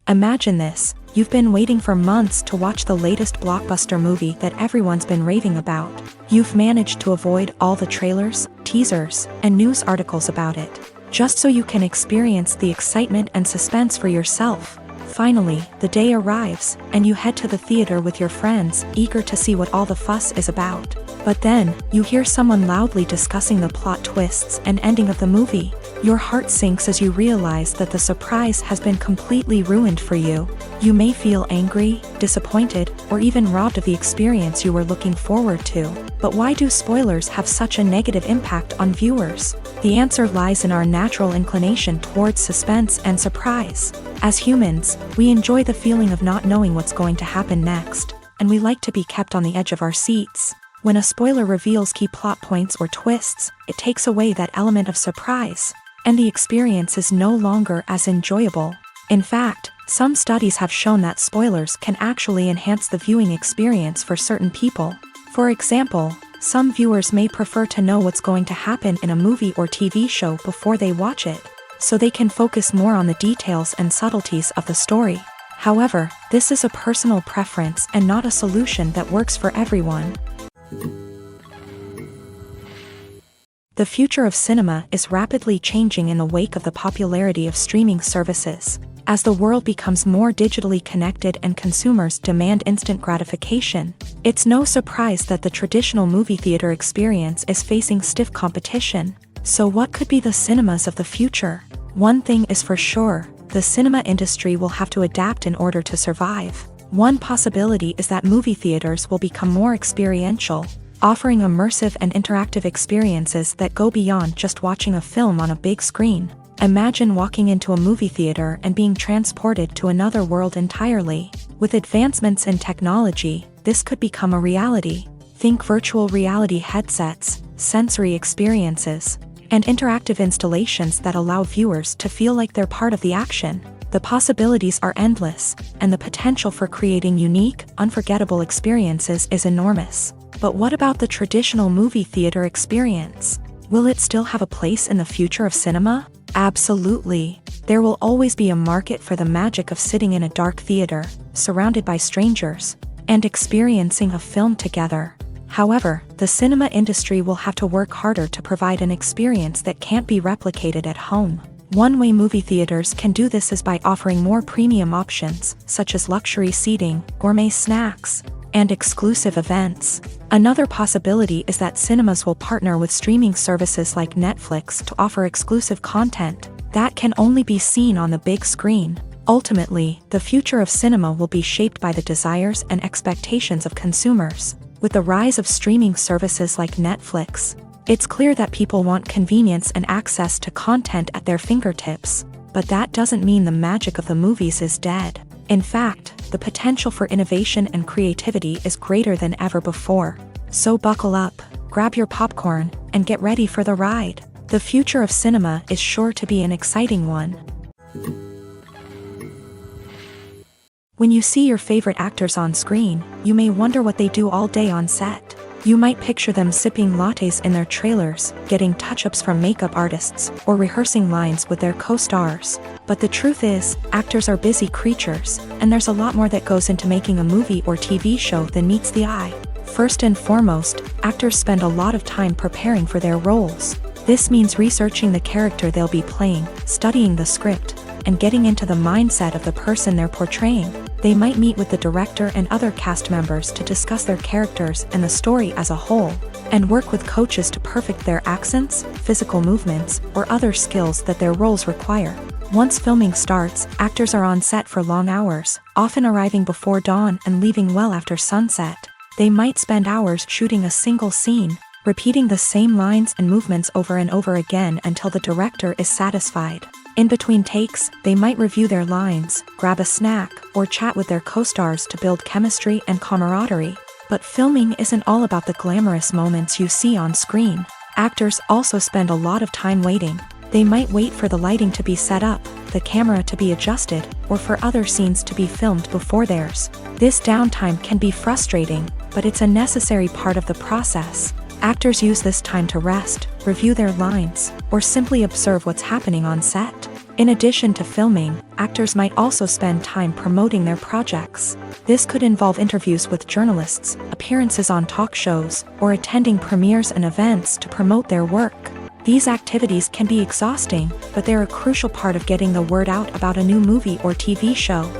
Imagine this: you've been waiting for months to watch the latest blockbuster movie that everyone's been raving about. You've managed to avoid all the trailers, teasers, and news articles about it, just so you can experience the excitement and suspense for yourself. Finally, the day arrives, and you head to the theater with your friends, eager to see what all the fuss is about. But then, you hear someone loudly discussing the plot twists and ending of the movie. Your heart sinks as you realize that the surprise has been completely ruined for you. You may feel angry, disappointed, or even robbed of the experience you were looking forward to. But why do spoilers have such a negative impact on viewers? The answer lies in our natural inclination towards suspense and surprise. As humans, we enjoy the feeling of not knowing what's going to happen next, and we like to be kept on the edge of our seats. When a spoiler reveals key plot points or twists, it takes away that element of surprise, and the experience is no longer as enjoyable. In fact, some studies have shown that spoilers can actually enhance the viewing experience for certain people. For example, some viewers may prefer to know what's going to happen in a movie or TV show before they watch it, so they can focus more on the details and subtleties of the story. However, this is a personal preference and not a solution that works for everyone. The future of cinema is rapidly changing in the wake of the popularity of streaming services. As the world becomes more digitally connected and consumers demand instant gratification, it's no surprise that the traditional movie theater experience is facing stiff competition. So what could be the cinemas of the future? One thing is for sure: the cinema industry will have to adapt in order to survive. One possibility is that movie theaters will become more experiential, offering immersive and interactive experiences that go beyond just watching a film on a big screen. Imagine walking into a movie theater and being transported to another world entirely. With advancements in technology, this could become a reality. Think virtual reality headsets, sensory experiences, and interactive installations that allow viewers to feel like they're part of the action. The possibilities are endless, and the potential for creating unique, unforgettable experiences is enormous. But what about the traditional movie theater experience? Will it still have a place in the future of cinema? Absolutely. There will always be a market for the magic of sitting in a dark theater, surrounded by strangers, and experiencing a film together. However, the cinema industry will have to work harder to provide an experience that can't be replicated at home. One way movie theaters can do this is by offering more premium options, such as luxury seating, gourmet snacks, and exclusive events. Another possibility is that cinemas will partner with streaming services like Netflix to offer exclusive content that can only be seen on the big screen. Ultimately, the future of cinema will be shaped by the desires and expectations of consumers. With the rise of streaming services like Netflix, it's clear that people want convenience and access to content at their fingertips. But that doesn't mean the magic of the movies is dead. In fact, the potential for innovation and creativity is greater than ever before. So buckle up, grab your popcorn, and get ready for the ride. The future of cinema is sure to be an exciting one. When you see your favorite actors on screen, you may wonder what they do all day on set. You might picture them sipping lattes in their trailers, getting touch-ups from makeup artists, or rehearsing lines with their co-stars. But the truth is, actors are busy creatures, and there's a lot more that goes into making a movie or TV show than meets the eye. First and foremost, actors spend a lot of time preparing for their roles. This means researching the character they'll be playing, studying the script, and getting into the mindset of the person they're portraying. They might meet with the director and other cast members to discuss their characters and the story as a whole, and work with coaches to perfect their accents, physical movements, or other skills that their roles require. Once filming starts, actors are on set for long hours, often arriving before dawn and leaving well after sunset. They might spend hours shooting a single scene, repeating the same lines and movements over and over again until the director is satisfied. In between takes, they might review their lines, grab a snack, or chat with their co-stars to build chemistry and camaraderie. But filming isn't all about the glamorous moments you see on screen. Actors also spend a lot of time waiting. They might wait for the lighting to be set up, the camera to be adjusted, or for other scenes to be filmed before theirs. This downtime can be frustrating, but it's a necessary part of the process. Actors use this time to rest, review their lines, or simply observe what's happening on set. In addition to filming, actors might also spend time promoting their projects. This could involve interviews with journalists, appearances on talk shows, or attending premieres and events to promote their work. These activities can be exhausting, but they're a crucial part of getting the word out about a new movie or TV show.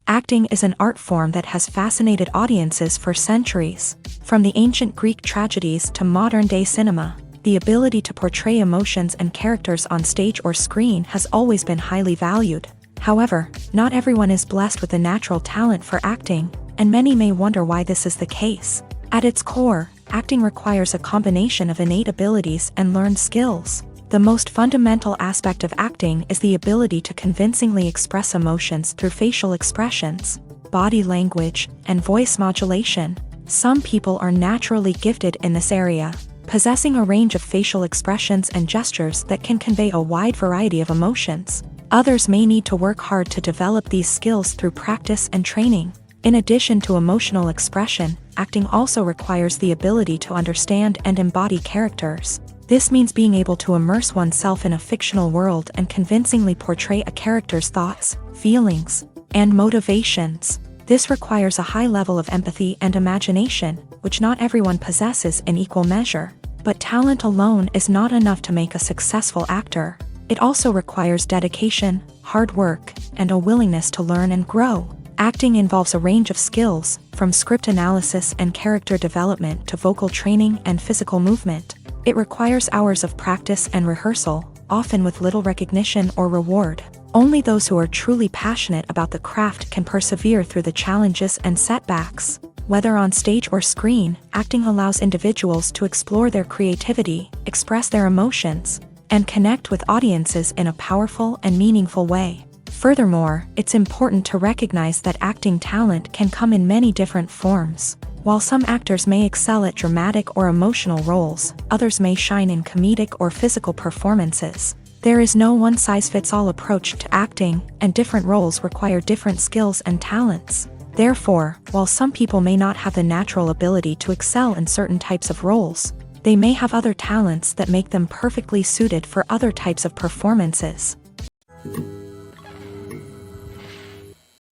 Acting is an art form that has fascinated audiences for centuries. From the ancient Greek tragedies to modern-day cinema, the ability to portray emotions and characters on stage or screen has always been highly valued. However, not everyone is blessed with a natural talent for acting, and many may wonder why this is the case. At its core, acting requires a combination of innate abilities and learned skills. The most fundamental aspect of acting is the ability to convincingly express emotions through facial expressions, body language, and voice modulation. Some people are naturally gifted in this area, possessing a range of facial expressions and gestures that can convey a wide variety of emotions. Others may need to work hard to develop these skills through practice and training. In addition to emotional expression, acting also requires the ability to understand and embody characters. This means being able to immerse oneself in a fictional world and convincingly portray a character's thoughts, feelings, and motivations. This requires a high level of empathy and imagination, which not everyone possesses in equal measure. But talent alone is not enough to make a successful actor. It also requires dedication, hard work, and a willingness to learn and grow. Acting involves a range of skills, from script analysis and character development to vocal training and physical movement. It requires hours of practice and rehearsal, often with little recognition or reward. Only those who are truly passionate about the craft can persevere through the challenges and setbacks. Whether on stage or screen, acting allows individuals to explore their creativity, express their emotions, and connect with audiences in a powerful and meaningful way. Furthermore, it's important to recognize that acting talent can come in many different forms. While some actors may excel at dramatic or emotional roles, others may shine in comedic or physical performances. There is no one-size-fits-all approach to acting, and different roles require different skills and talents. Therefore, while some people may not have the natural ability to excel in certain types of roles, they may have other talents that make them perfectly suited for other types of performances.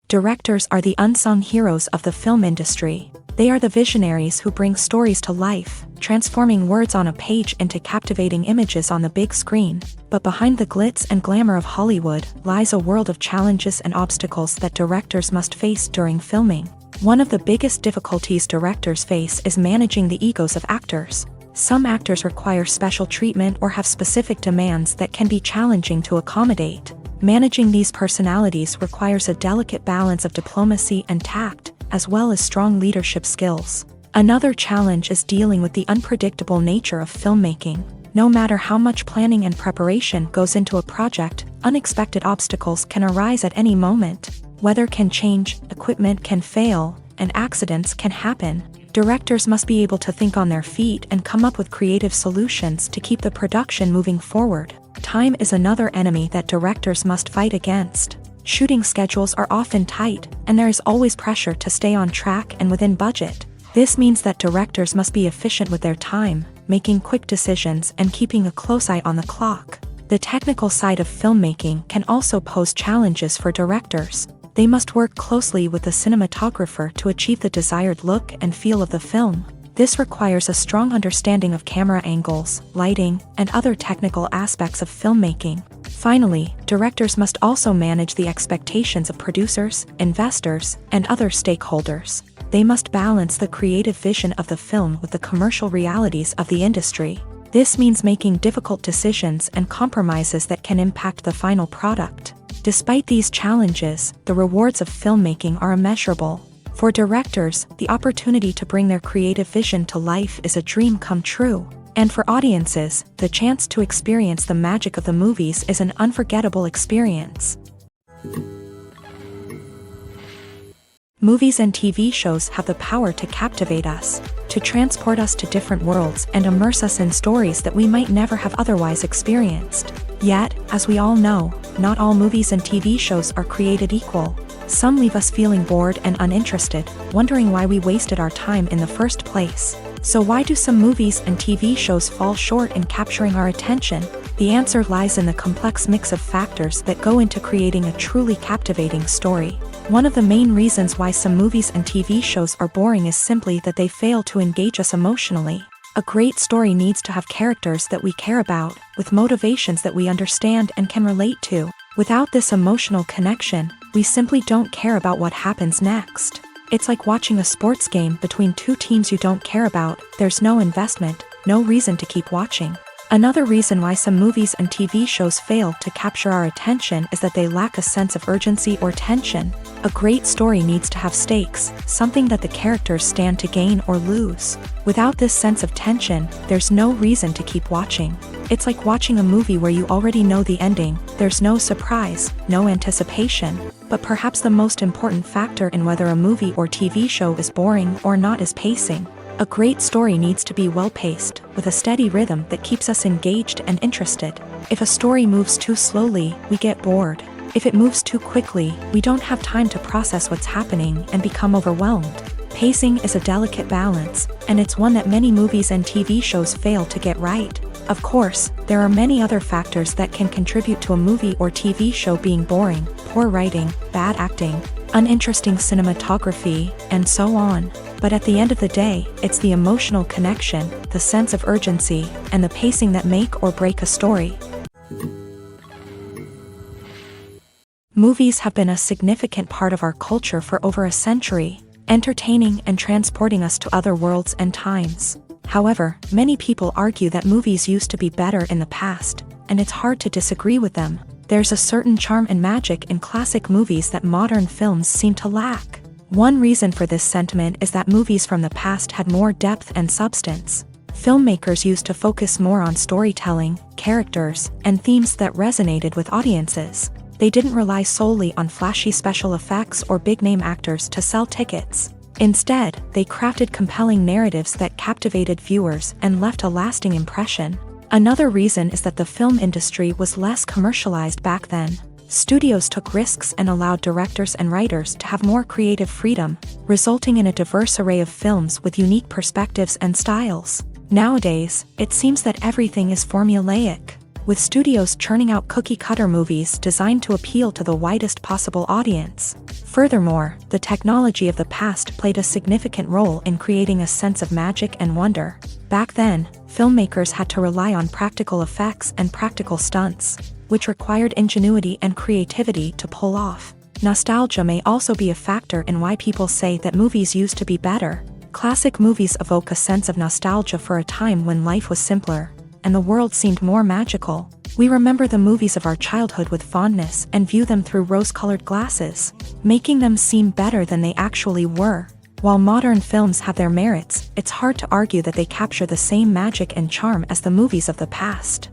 Directors are the unsung heroes of the film industry. They are the visionaries who bring stories to life, transforming words on a page into captivating images on the big screen. But behind the glitz and glamour of Hollywood lies a world of challenges and obstacles that directors must face during filming. One of the biggest difficulties directors face is managing the egos of actors. Some actors require special treatment or have specific demands that can be challenging to accommodate. Managing these personalities requires a delicate balance of diplomacy and tact, as well as strong leadership skills. Another challenge is dealing with the unpredictable nature of filmmaking. No matter how much planning and preparation goes into a project, unexpected obstacles can arise at any moment. Weather can change, equipment can fail, and accidents can happen. Directors must be able to think on their feet and come up with creative solutions to keep the production moving forward. Time is another enemy that directors must fight against. Shooting schedules are often tight, and there is always pressure to stay on track and within budget. This means that directors must be efficient with their time, making quick decisions and keeping a close eye on the clock. The technical side of filmmaking can also pose challenges for directors. They must work closely with the cinematographer to achieve the desired look and feel of the film. This requires a strong understanding of camera angles, lighting, and other technical aspects of filmmaking. Finally, directors must also manage the expectations of producers, investors, and other stakeholders. They must balance the creative vision of the film with the commercial realities of the industry. This means making difficult decisions and compromises that can impact the final product. Despite these challenges, the rewards of filmmaking are immeasurable. For directors, the opportunity to bring their creative vision to life is a dream come true. And for audiences, the chance to experience the magic of the movies is an unforgettable experience. Movies and TV shows have the power to captivate us, to transport us to different worlds and immerse us in stories that we might never have otherwise experienced. Yet, as we all know, not all movies and TV shows are created equal. Some leave us feeling bored and uninterested, wondering why we wasted our time in the first place. So why do some movies and TV shows fall short in capturing our attention? The answer lies in the complex mix of factors that go into creating a truly captivating story. One of the main reasons why some movies and TV shows are boring is simply that they fail to engage us emotionally. A great story needs to have characters that we care about, with motivations that we understand and can relate to. Without this emotional connection, we simply don't care about what happens next. It's like watching a sports game between two teams you don't care about. There's no investment, no reason to keep watching. Another reason why some movies and TV shows fail to capture our attention is that they lack a sense of urgency or tension. A great story needs to have stakes, something that the characters stand to gain or lose. Without this sense of tension, there's no reason to keep watching. It's like watching a movie where you already know the ending. There's no surprise, no anticipation. But perhaps the most important factor in whether a movie or TV show is boring or not is pacing. A great story needs to be well-paced, with a steady rhythm that keeps us engaged and interested. If a story moves too slowly, we get bored. If it moves too quickly, we don't have time to process what's happening and become overwhelmed. Pacing is a delicate balance, and it's one that many movies and TV shows fail to get right. Of course, there are many other factors that can contribute to a movie or TV show being boring: poor writing, bad acting, uninteresting cinematography, and so on. But at the end of the day, it's the emotional connection, the sense of urgency, and the pacing that make or break a story. Movies have been a significant part of our culture for over a century, entertaining and transporting us to other worlds and times. However, many people argue that movies used to be better in the past, and it's hard to disagree with them. There's a certain charm and magic in classic movies that modern films seem to lack. One reason for this sentiment is that movies from the past had more depth and substance. Filmmakers used to focus more on storytelling, characters, and themes that resonated with audiences. They didn't rely solely on flashy special effects or big-name actors to sell tickets. Instead, they crafted compelling narratives that captivated viewers and left a lasting impression. Another reason is that the film industry was less commercialized back then. Studios took risks and allowed directors and writers to have more creative freedom, resulting in a diverse array of films with unique perspectives and styles. Nowadays, it seems that everything is formulaic, with studios churning out cookie-cutter movies designed to appeal to the widest possible audience. Furthermore, the technology of the past played a significant role in creating a sense of magic and wonder. Back then, filmmakers had to rely on practical effects and practical stunts, which required ingenuity and creativity to pull off. Nostalgia may also be a factor in why people say that movies used to be better. Classic movies evoke a sense of nostalgia for a time when life was simpler, and the world seemed more magical. We remember the movies of our childhood with fondness and view them through rose-colored glasses, making them seem better than they actually were. While modern films have their merits, it's hard to argue that they capture the same magic and charm as the movies of the past.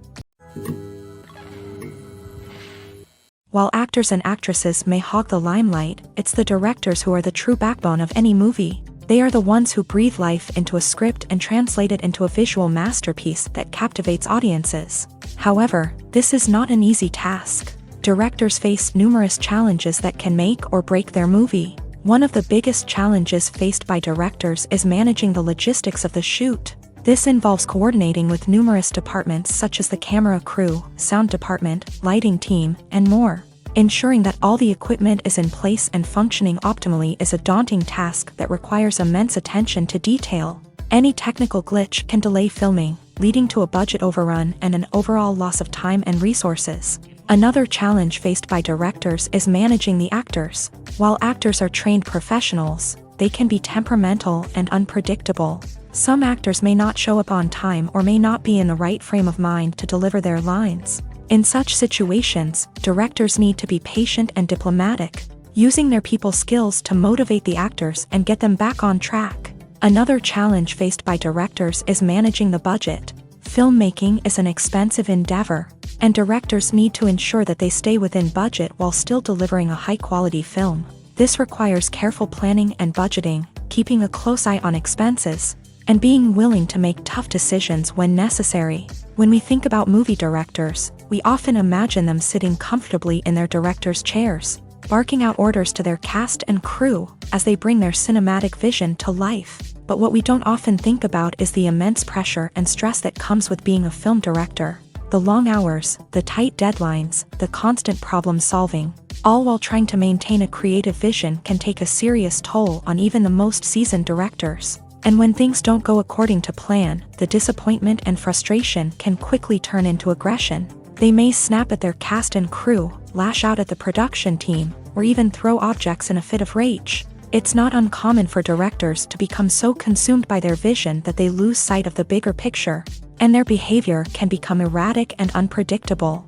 While actors and actresses may hog the limelight, it's the directors who are the true backbone of any movie. They are the ones who breathe life into a script and translate it into a visual masterpiece that captivates audiences. However, this is not an easy task. Directors face numerous challenges that can make or break their movie. One of the biggest challenges faced by directors is managing the logistics of the shoot. This involves coordinating with numerous departments such as the camera crew, sound department, lighting team, and more. Ensuring that all the equipment is in place and functioning optimally is a daunting task that requires immense attention to detail. Any technical glitch can delay filming, leading to a budget overrun and an overall loss of time and resources. Another challenge faced by directors is managing the actors. While actors are trained professionals, they can be temperamental and unpredictable. Some actors may not show up on time or may not be in the right frame of mind to deliver their lines. In such situations, directors need to be patient and diplomatic, using their people skills to motivate the actors and get them back on track. Another challenge faced by directors is managing the budget. Filmmaking is an expensive endeavor, and directors need to ensure that they stay within budget while still delivering a high-quality film. This requires careful planning and budgeting, keeping a close eye on expenses, and being willing to make tough decisions when necessary. When we think about movie directors, we often imagine them sitting comfortably in their director's chairs, barking out orders to their cast and crew as they bring their cinematic vision to life. But what we don't often think about is the immense pressure and stress that comes with being a film director. The long hours, the tight deadlines, the constant problem solving, all while trying to maintain a creative vision can take a serious toll on even the most seasoned directors. And when things don't go according to plan, the disappointment and frustration can quickly turn into aggression. They may snap at their cast and crew, lash out at the production team, or even throw objects in a fit of rage. It's not uncommon for directors to become so consumed by their vision that they lose sight of the bigger picture, and their behavior can become erratic and unpredictable.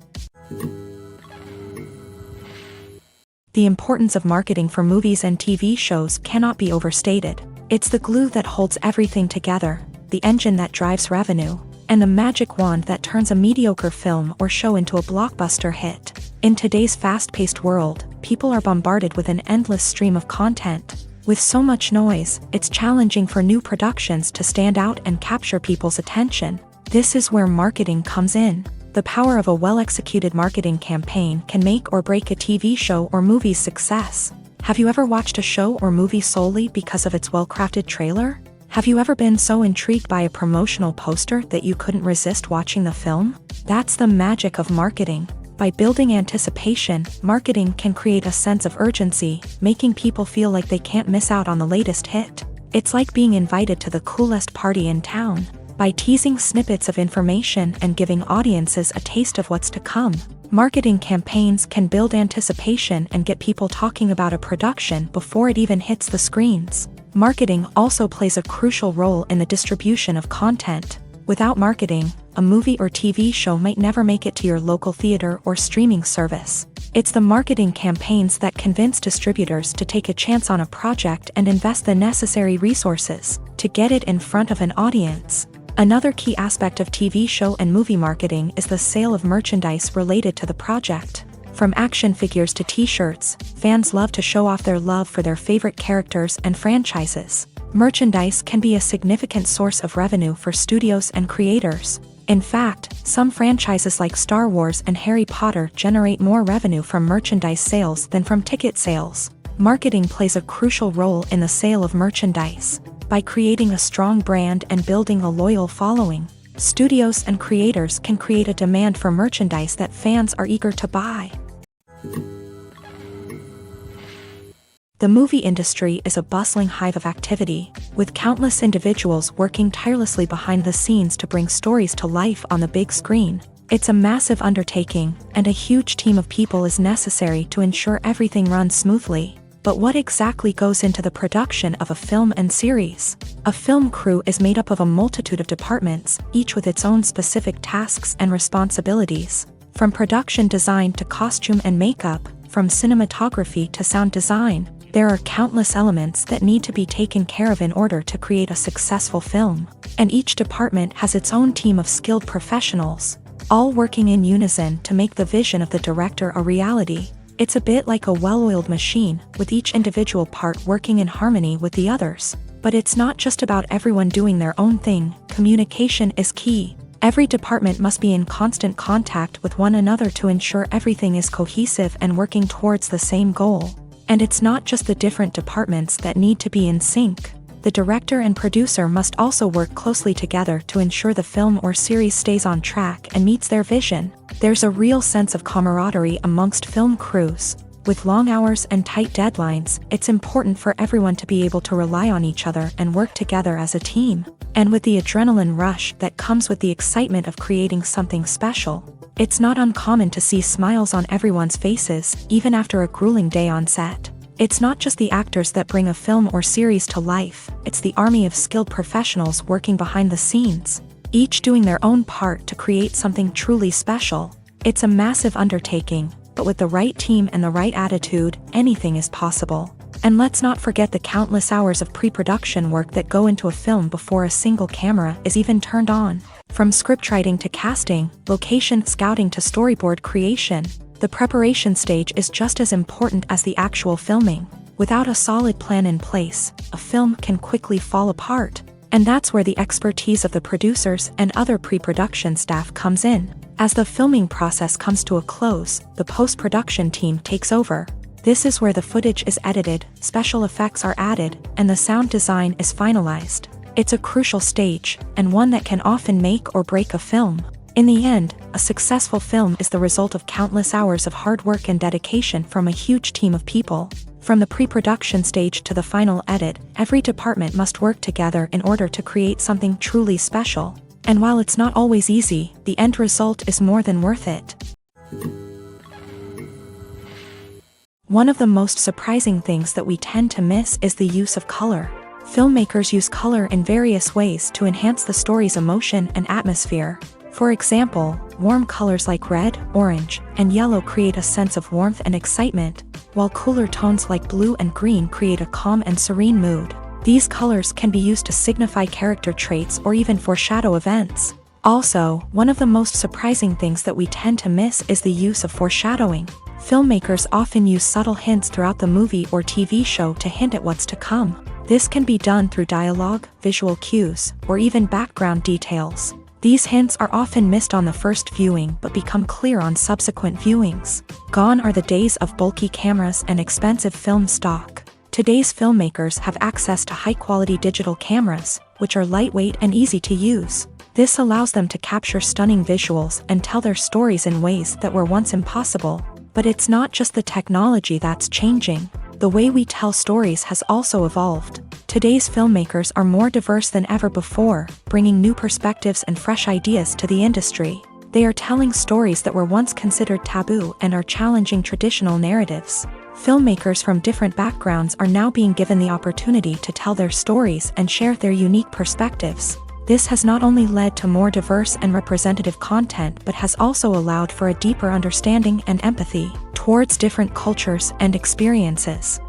The importance of marketing for movies and TV shows cannot be overstated. It's the glue that holds everything together, the engine that drives revenue, and the magic wand that turns a mediocre film or show into a blockbuster hit. In today's fast-paced world, people are bombarded with an endless stream of content. With so much noise, it's challenging for new productions to stand out and capture people's attention. This is where marketing comes in. The power of a well-executed marketing campaign can make or break a TV show or movie's success. Have you ever watched a show or movie solely because of its well-crafted trailer? Have you ever been so intrigued by a promotional poster that you couldn't resist watching the film? That's the magic of marketing. By building anticipation, marketing can create a sense of urgency, making people feel like they can't miss out on the latest hit. It's like being invited to the coolest party in town. By teasing snippets of information and giving audiences a taste of what's to come, marketing campaigns can build anticipation and get people talking about a production before it even hits the screens. Marketing also plays a crucial role in the distribution of content. Without marketing, a movie or TV show might never make it to your local theater or streaming service. It's the marketing campaigns that convince distributors to take a chance on a project and invest the necessary resources to get it in front of an audience. Another key aspect of TV show and movie marketing is the sale of merchandise related to the project. From action figures to t-shirts, fans love to show off their love for their favorite characters and franchises. Merchandise can be a significant source of revenue for studios and creators. In fact, some franchises like Star Wars and Harry Potter generate more revenue from merchandise sales than from ticket sales. Marketing plays a crucial role in the sale of merchandise. By creating a strong brand and building a loyal following, studios and creators can create a demand for merchandise that fans are eager to buy. The movie industry is a bustling hive of activity, with countless individuals working tirelessly behind the scenes to bring stories to life on the big screen. It's a massive undertaking, and a huge team of people is necessary to ensure everything runs smoothly. But what exactly goes into the production of a film and series? A film crew is made up of a multitude of departments, each with its own specific tasks and responsibilities. From production design to costume and makeup, from cinematography to sound design, there are countless elements that need to be taken care of in order to create a successful film. And each department has its own team of skilled professionals, all working in unison to make the vision of the director a reality. It's a bit like a well-oiled machine, with each individual part working in harmony with the others. But it's not just about everyone doing their own thing. Communication is key. Every department must be in constant contact with one another to ensure everything is cohesive and working towards the same goal. And it's not just the different departments that need to be in sync. The director and producer must also work closely together to ensure the film or series stays on track and meets their vision. There's a real sense of camaraderie amongst film crews. With long hours and tight deadlines, it's important for everyone to be able to rely on each other and work together as a team. And with the adrenaline rush that comes with the excitement of creating something special, it's not uncommon to see smiles on everyone's faces, even after a grueling day on set. It's not just the actors that bring a film or series to life, it's the army of skilled professionals working behind the scenes, each doing their own part to create something truly special. It's a massive undertaking, but with the right team and the right attitude, anything is possible. And let's not forget the countless hours of pre-production work that go into a film before a single camera is even turned on. From scriptwriting to casting, location scouting to storyboard creation, the preparation stage is just as important as the actual filming. Without a solid plan in place, a film can quickly fall apart. And that's where the expertise of the producers and other pre-production staff comes in. As the filming process comes to a close, the post-production team takes over. This is where the footage is edited, special effects are added, and the sound design is finalized. It's a crucial stage, and one that can often make or break a film. In the end, a successful film is the result of countless hours of hard work and dedication from a huge team of people. From the pre-production stage to the final edit, every department must work together in order to create something truly special. And while it's not always easy, the end result is more than worth it. One of the most surprising things that we tend to miss is the use of color. Filmmakers use color in various ways to enhance the story's emotion and atmosphere. For example, warm colors like red, orange, and yellow create a sense of warmth and excitement, while cooler tones like blue and green create a calm and serene mood. These colors can be used to signify character traits or even foreshadow events. Also, one of the most surprising things that we tend to miss is the use of foreshadowing. Filmmakers often use subtle hints throughout the movie or TV show to hint at what's to come. This can be done through dialogue, visual cues, or even background details. These hints are often missed on the first viewing but become clear on subsequent viewings. Gone are the days of bulky cameras and expensive film stock. Today's filmmakers have access to high-quality digital cameras, which are lightweight and easy to use. This allows them to capture stunning visuals and tell their stories in ways that were once impossible. But it's not just the technology that's changing. The way we tell stories has also evolved. Today's filmmakers are more diverse than ever before, bringing new perspectives and fresh ideas to the industry. They are telling stories that were once considered taboo and are challenging traditional narratives. Filmmakers from different backgrounds are now being given the opportunity to tell their stories and share their unique perspectives. This has not only led to more diverse and representative content but has also allowed for a deeper understanding and empathy towards different cultures and experiences.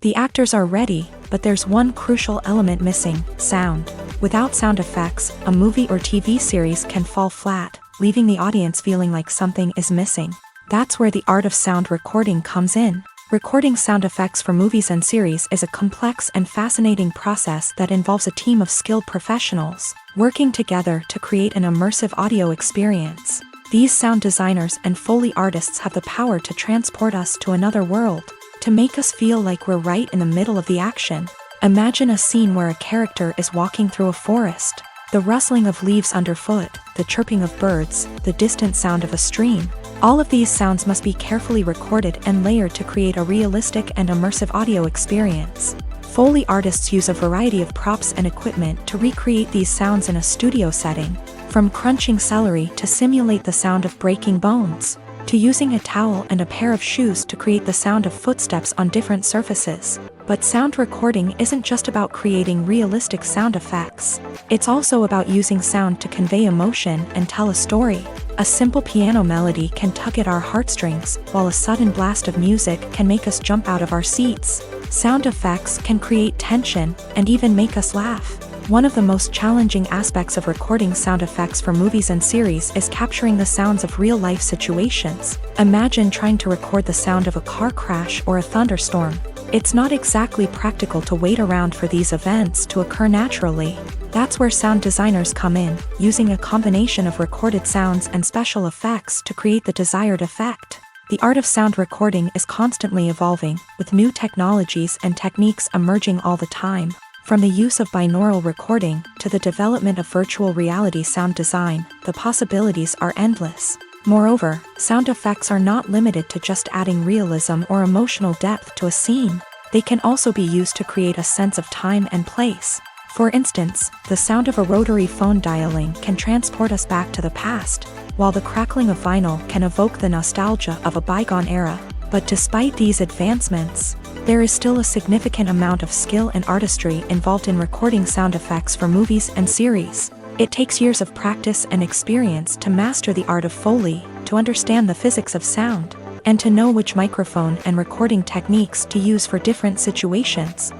The actors are ready, but there's one crucial element missing: sound. Without sound effects, a movie or TV series can fall flat, leaving the audience feeling like something is missing. That's where the art of sound recording comes in. Recording sound effects for movies and series is a complex and fascinating process that involves a team of skilled professionals working together to create an immersive audio experience. These sound designers and Foley artists have the power to transport us to another world, to make us feel like we're right in the middle of the action. Imagine a scene where a character is walking through a forest. The rustling of leaves underfoot, the chirping of birds, the distant sound of a stream. All of these sounds must be carefully recorded and layered to create a realistic and immersive audio experience. Foley artists use a variety of props and equipment to recreate these sounds in a studio setting, from crunching celery to simulate the sound of breaking bones, to using a towel and a pair of shoes to create the sound of footsteps on different surfaces. But sound recording isn't just about creating realistic sound effects. It's also about using sound to convey emotion and tell a story. A simple piano melody can tug at our heartstrings, while a sudden blast of music can make us jump out of our seats. Sound effects can create tension and even make us laugh. One of the most challenging aspects of recording sound effects for movies and series is capturing the sounds of real-life situations. Imagine trying to record the sound of a car crash or a thunderstorm. It's not exactly practical to wait around for these events to occur naturally. That's where sound designers come in, using a combination of recorded sounds and special effects to create the desired effect. The art of sound recording is constantly evolving, with new technologies and techniques emerging all the time. From the use of binaural recording to the development of virtual reality sound design, the possibilities are endless. Moreover, sound effects are not limited to just adding realism or emotional depth to a scene. They can also be used to create a sense of time and place. For instance, the sound of a rotary phone dialing can transport us back to the past, while the crackling of vinyl can evoke the nostalgia of a bygone era. But despite these advancements, there is still a significant amount of skill and artistry involved in recording sound effects for movies and series. It takes years of practice and experience to master the art of Foley, to understand the physics of sound, and to know which microphone and recording techniques to use for different situations.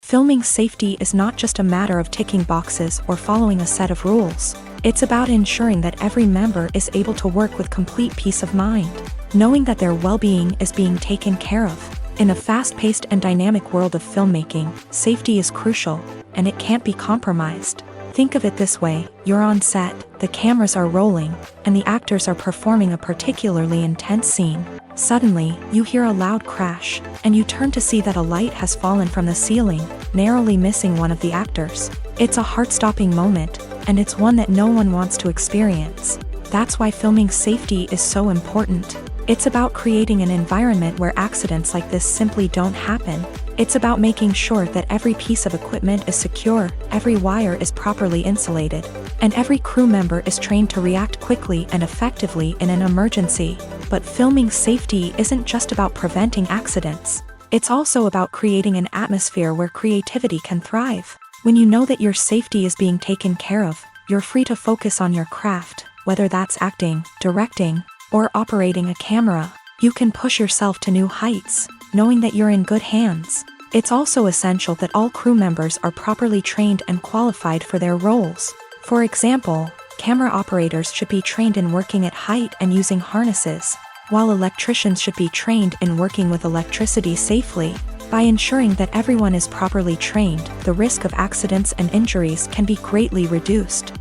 Filming safety is not just a matter of ticking boxes or following a set of rules. It's about ensuring that every member is able to work with complete peace of mind, knowing that their well-being is being taken care of. In a fast-paced and dynamic world of filmmaking, safety is crucial, and it can't be compromised. Think of it this way: you're on set, the cameras are rolling, and the actors are performing a particularly intense scene. Suddenly, you hear a loud crash, and you turn to see that a light has fallen from the ceiling, narrowly missing one of the actors. It's a heart-stopping moment, and it's one that no one wants to experience. That's why filming safety is so important. It's about creating an environment where accidents like this simply don't happen. It's about making sure that every piece of equipment is secure, every wire is properly insulated, and every crew member is trained to react quickly and effectively in an emergency. But filming safety isn't just about preventing accidents. It's also about creating an atmosphere where creativity can thrive. When you know that your safety is being taken care of, you're free to focus on your craft, whether that's acting, directing, or operating a camera. You can push yourself to new heights, knowing that you're in good hands. It's also essential that all crew members are properly trained and qualified for their roles. For example, camera operators should be trained in working at height and using harnesses, while electricians should be trained in working with electricity safely. By ensuring that everyone is properly trained, the risk of accidents and injuries can be greatly reduced.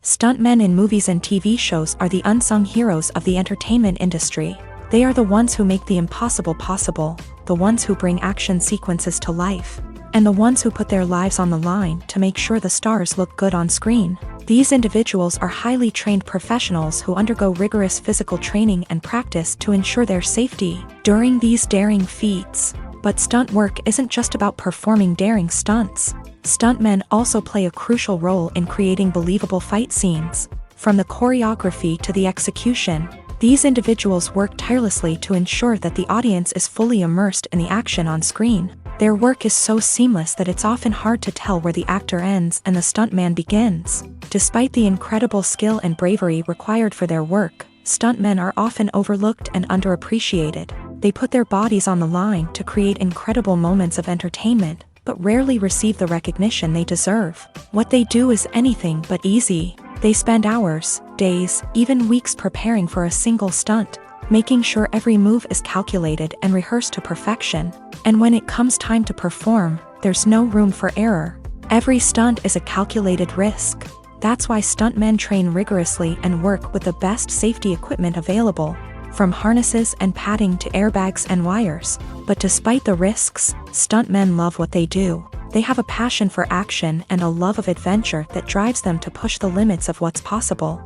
Stuntmen in movies and TV shows are the unsung heroes of the entertainment industry. They are the ones who make the impossible possible, the ones who bring action sequences to life, and the ones who put their lives on the line to make sure the stars look good on screen. These individuals are highly trained professionals who undergo rigorous physical training and practice to ensure their safety during these daring feats. But stunt work isn't just about performing daring stunts. Stuntmen also play a crucial role in creating believable fight scenes. From the choreography to the execution, these individuals work tirelessly to ensure that the audience is fully immersed in the action on screen. Their work is so seamless that it's often hard to tell where the actor ends and the stuntman begins. Despite the incredible skill and bravery required for their work, stuntmen are often overlooked and underappreciated. They put their bodies on the line to create incredible moments of entertainment, but rarely receive the recognition they deserve. What they do is anything but easy. They spend hours, days, even weeks preparing for a single stunt, making sure every move is calculated and rehearsed to perfection. And when it comes time to perform, there's no room for error. Every stunt is a calculated risk. That's why stuntmen train rigorously and work with the best safety equipment available, from harnesses and padding to airbags and wires. But despite the risks, stuntmen love what they do. They have a passion for action and a love of adventure that drives them to push the limits of what's possible.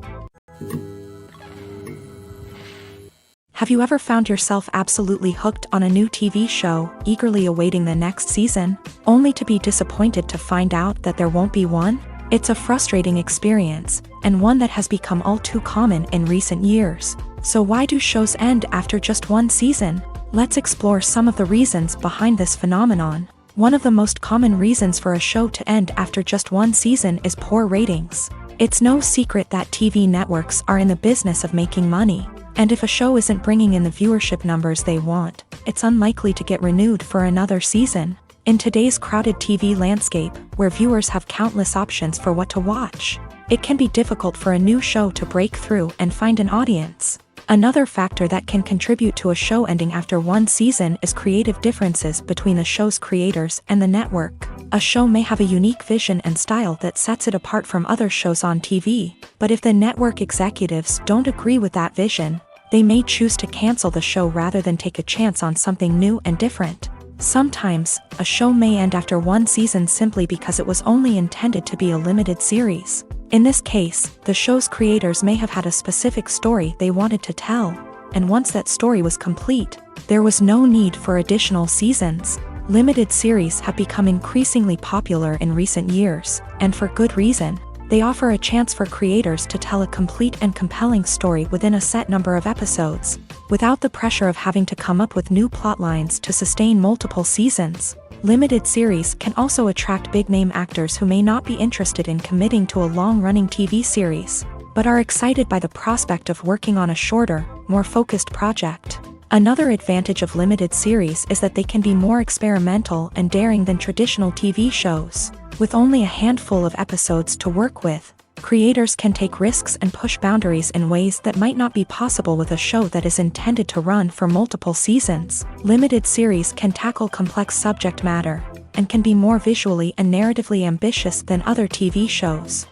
Have you ever found yourself absolutely hooked on a new TV show, eagerly awaiting the next season, only to be disappointed to find out that there won't be one? It's a frustrating experience, and one that has become all too common in recent years. So why do shows end after just one season? Let's explore some of the reasons behind this phenomenon. One of the most common reasons for a show to end after just one season is poor ratings. It's no secret that TV networks are in the business of making money. And if a show isn't bringing in the viewership numbers they want, it's unlikely to get renewed for another season. In today's crowded TV landscape, where viewers have countless options for what to watch, it can be difficult for a new show to break through and find an audience. Another factor that can contribute to a show ending after one season is creative differences between the show's creators and the network. A show may have a unique vision and style that sets it apart from other shows on TV, but if the network executives don't agree with that vision, they may choose to cancel the show rather than take a chance on something new and different. Sometimes, a show may end after one season simply because it was only intended to be a limited series. In this case, the show's creators may have had a specific story they wanted to tell, and once that story was complete, there was no need for additional seasons. Limited series have become increasingly popular in recent years, and for good reason. They offer a chance for creators to tell a complete and compelling story within a set number of episodes, without the pressure of having to come up with new plotlines to sustain multiple seasons. Limited series can also attract big-name actors who may not be interested in committing to a long-running TV series, but are excited by the prospect of working on a shorter, more focused project. Another advantage of limited series is that they can be more experimental and daring than traditional TV shows. With only a handful of episodes to work with, creators can take risks and push boundaries in ways that might not be possible with a show that is intended to run for multiple seasons. Limited series can tackle complex subject matter, and can be more visually and narratively ambitious than other TV shows.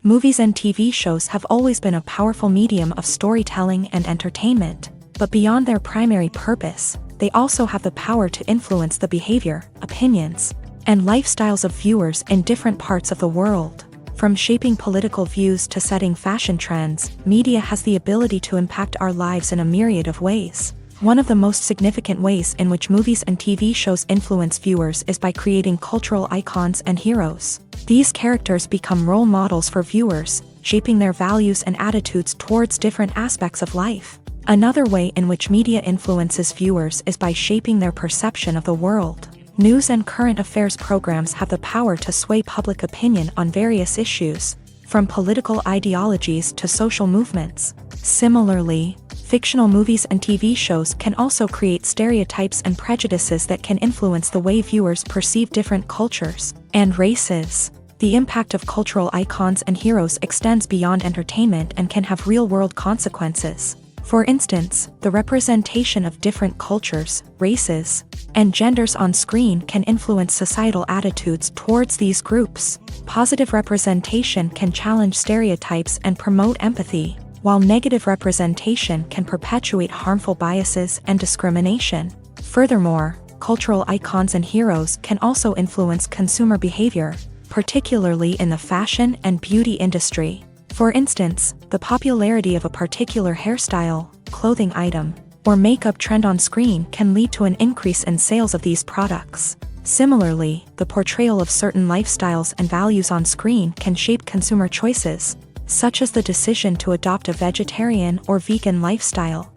Movies and TV shows have always been a powerful medium of storytelling and entertainment, but beyond their primary purpose, they also have the power to influence the behavior, opinions, and lifestyles of viewers in different parts of the world. From shaping political views to setting fashion trends, media has the ability to impact our lives in a myriad of ways. One of the most significant ways in which movies and TV shows influence viewers is by creating cultural icons and heroes. These characters become role models for viewers, shaping their values and attitudes towards different aspects of life. Another way in which media influences viewers is by shaping their perception of the world. News and current affairs programs have the power to sway public opinion on various issues, from political ideologies to social movements. Similarly, fictional movies and TV shows can also create stereotypes and prejudices that can influence the way viewers perceive different cultures and races. The impact of cultural icons and heroes extends beyond entertainment and can have real-world consequences. For instance, the representation of different cultures, races, and genders on screen can influence societal attitudes towards these groups. Positive representation can challenge stereotypes and promote empathy, while negative representation can perpetuate harmful biases and discrimination. Furthermore, cultural icons and heroes can also influence consumer behavior, particularly in the fashion and beauty industry. For instance, the popularity of a particular hairstyle, clothing item, or makeup trend on screen can lead to an increase in sales of these products. Similarly, the portrayal of certain lifestyles and values on screen can shape consumer choices, such as the decision to adopt a vegetarian or vegan lifestyle.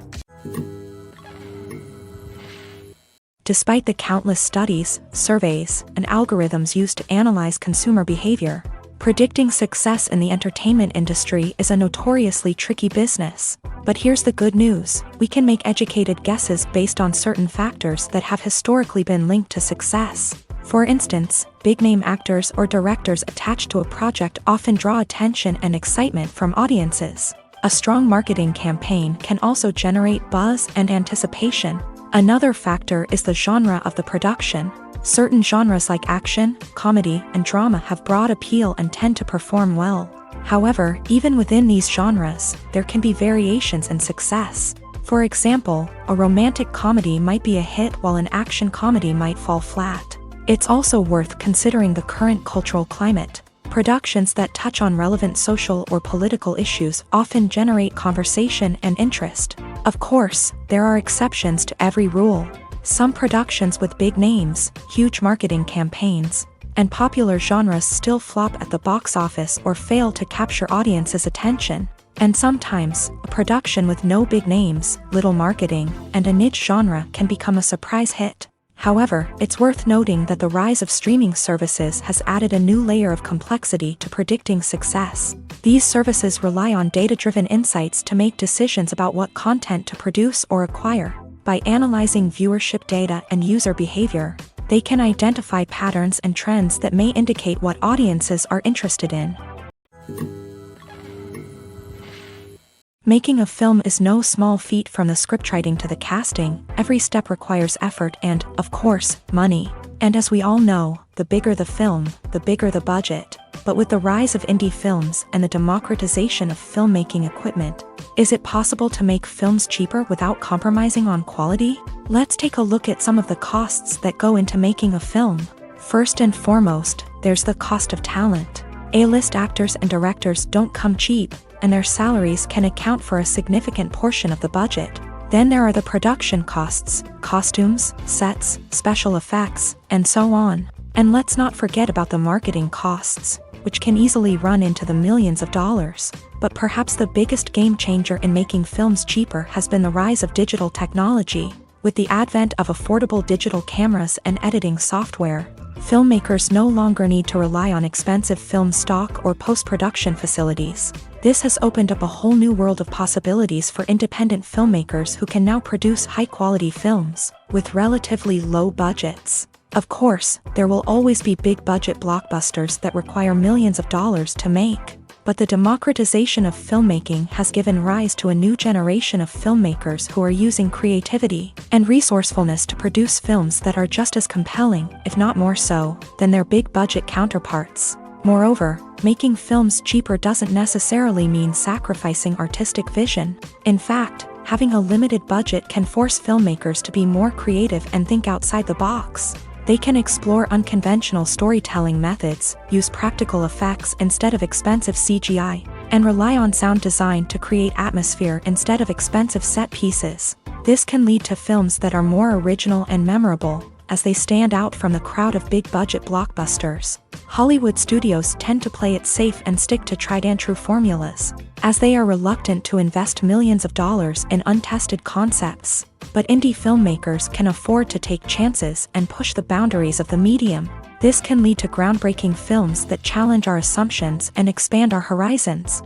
Despite the countless studies, surveys, and algorithms used to analyze consumer behavior, predicting success in the entertainment industry is a notoriously tricky business. But here's the good news: we can make educated guesses based on certain factors that have historically been linked to success. For instance, big-name actors or directors attached to a project often draw attention and excitement from audiences. A strong marketing campaign can also generate buzz and anticipation. Another factor is the genre of the production. Certain genres like action, comedy, and drama have broad appeal and tend to perform well. However, even within these genres, there can be variations in success. For example, a romantic comedy might be a hit while an action comedy might fall flat. It's also worth considering the current cultural climate. Productions that touch on relevant social or political issues often generate conversation and interest. Of course, there are exceptions to every rule. Some productions with big names, huge marketing campaigns, and popular genres still flop at the box office or fail to capture audiences' attention. And sometimes, a production with no big names, little marketing, and a niche genre can become a surprise hit. However, it's worth noting that the rise of streaming services has added a new layer of complexity to predicting success. These services rely on data-driven insights to make decisions about what content to produce or acquire. By analyzing viewership data and user behavior, they can identify patterns and trends that may indicate what audiences are interested in. Making a film is no small feat. From the scriptwriting to the casting, every step requires effort and, of course, money. And as we all know, the bigger the film, the bigger the budget. But with the rise of indie films and the democratization of filmmaking equipment, is it possible to make films cheaper without compromising on quality? Let's take a look at some of the costs that go into making a film. First and foremost, there's the cost of talent. A-list actors and directors don't come cheap, and their salaries can account for a significant portion of the budget. Then there are the production costs, costumes, sets, special effects, and so on. And let's not forget about the marketing costs, which can easily run into the millions of dollars. But perhaps the biggest game changer in making films cheaper has been the rise of digital technology. With the advent of affordable digital cameras and editing software, filmmakers no longer need to rely on expensive film stock or post-production facilities. This has opened up a whole new world of possibilities for independent filmmakers who can now produce high-quality films with relatively low budgets. Of course, there will always be big-budget blockbusters that require millions of dollars to make. But the democratization of filmmaking has given rise to a new generation of filmmakers who are using creativity and resourcefulness to produce films that are just as compelling, if not more so, than their big-budget counterparts. Moreover, making films cheaper doesn't necessarily mean sacrificing artistic vision. In fact, having a limited budget can force filmmakers to be more creative and think outside the box. They can explore unconventional storytelling methods, use practical effects instead of expensive CGI, and rely on sound design to create atmosphere instead of expensive set pieces. This can lead to films that are more original and memorable, as they stand out from the crowd of big-budget blockbusters. Hollywood studios tend to play it safe and stick to tried-and-true formulas, as they are reluctant to invest millions of dollars in untested concepts. But indie filmmakers can afford to take chances and push the boundaries of the medium. This can lead to groundbreaking films that challenge our assumptions and expand our horizons.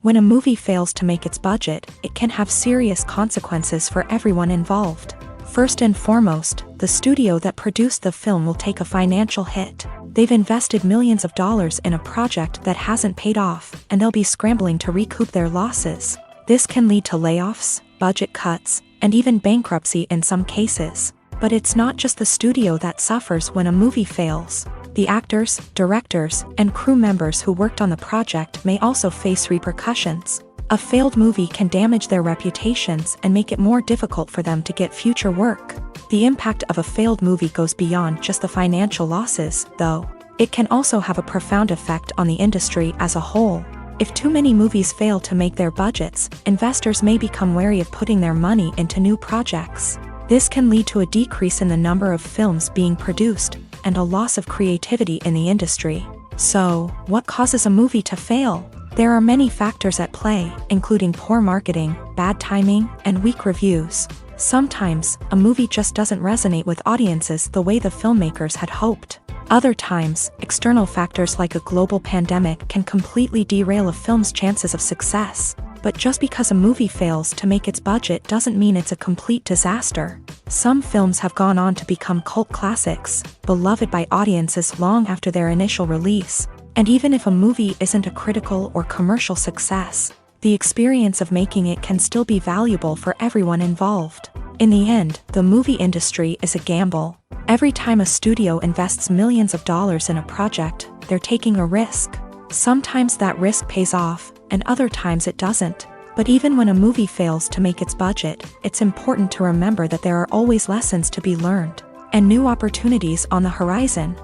When a movie fails to make its budget, it can have serious consequences for everyone involved. First and foremost, the studio that produced the film will take a financial hit. They've invested millions of dollars in a project that hasn't paid off, and they'll be scrambling to recoup their losses. This can lead to layoffs, budget cuts, and even bankruptcy in some cases. But it's not just the studio that suffers when a movie fails. The actors, directors, and crew members who worked on the project may also face repercussions. A failed movie can damage their reputations and make it more difficult for them to get future work. The impact of a failed movie goes beyond just the financial losses, though. It can also have a profound effect on the industry as a whole. If too many movies fail to make their budgets, investors may become wary of putting their money into new projects. This can lead to a decrease in the number of films being produced, and a loss of creativity in the industry. So, what causes a movie to fail? There are many factors at play, including poor marketing, bad timing, and weak reviews. Sometimes, a movie just doesn't resonate with audiences the way the filmmakers had hoped. Other times, external factors like a global pandemic can completely derail a film's chances of success. But just because a movie fails to make its budget doesn't mean it's a complete disaster. Some films have gone on to become cult classics, beloved by audiences long after their initial release. And even if a movie isn't a critical or commercial success, the experience of making it can still be valuable for everyone involved. In the end, the movie industry is a gamble. Every time a studio invests millions of dollars in a project, they're taking a risk. Sometimes that risk pays off, and other times it doesn't. But even when a movie fails to make its budget, it's important to remember that there are always lessons to be learned, and new opportunities on the horizon.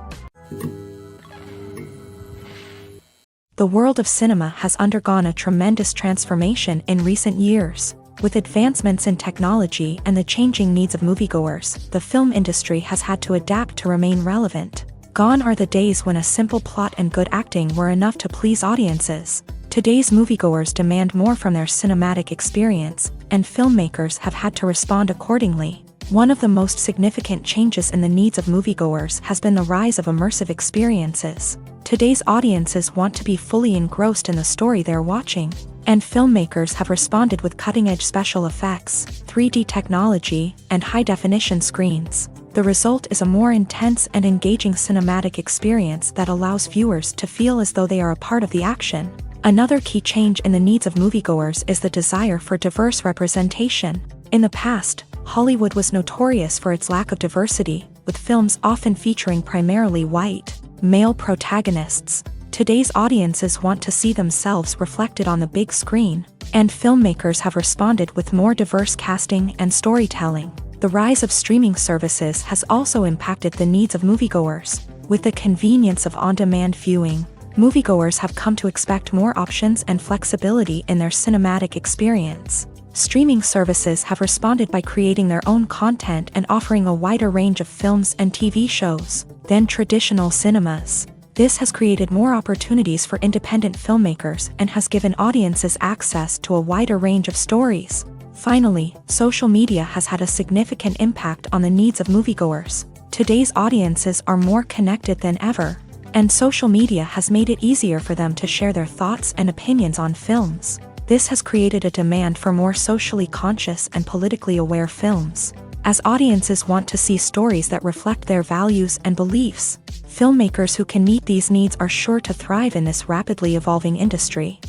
The world of cinema has undergone a tremendous transformation in recent years. With advancements in technology and the changing needs of moviegoers, the film industry has had to adapt to remain relevant. Gone are the days when a simple plot and good acting were enough to please audiences. Today's moviegoers demand more from their cinematic experience, and filmmakers have had to respond accordingly. One of the most significant changes in the needs of moviegoers has been the rise of immersive experiences. Today's audiences want to be fully engrossed in the story they're watching, and filmmakers have responded with cutting-edge special effects, 3D technology, and high-definition screens. The result is a more intense and engaging cinematic experience that allows viewers to feel as though they are a part of the action. Another key change in the needs of moviegoers is the desire for diverse representation. In the past, Hollywood was notorious for its lack of diversity, with films often featuring primarily white, male protagonists. Today's audiences want to see themselves reflected on the big screen, and filmmakers have responded with more diverse casting and storytelling. The rise of streaming services has also impacted the needs of moviegoers. With the convenience of on-demand viewing, moviegoers have come to expect more options and flexibility in their cinematic experience. Streaming services have responded by creating their own content and offering a wider range of films and TV shows than traditional cinemas. This has created more opportunities for independent filmmakers and has given audiences access to a wider range of stories. Finally, social media has had a significant impact on the needs of moviegoers. Today's audiences are more connected than ever, and social media has made it easier for them to share their thoughts and opinions on films. This has created a demand for more socially conscious and politically aware films. As audiences want to see stories that reflect their values and beliefs, filmmakers who can meet these needs are sure to thrive in this rapidly evolving industry.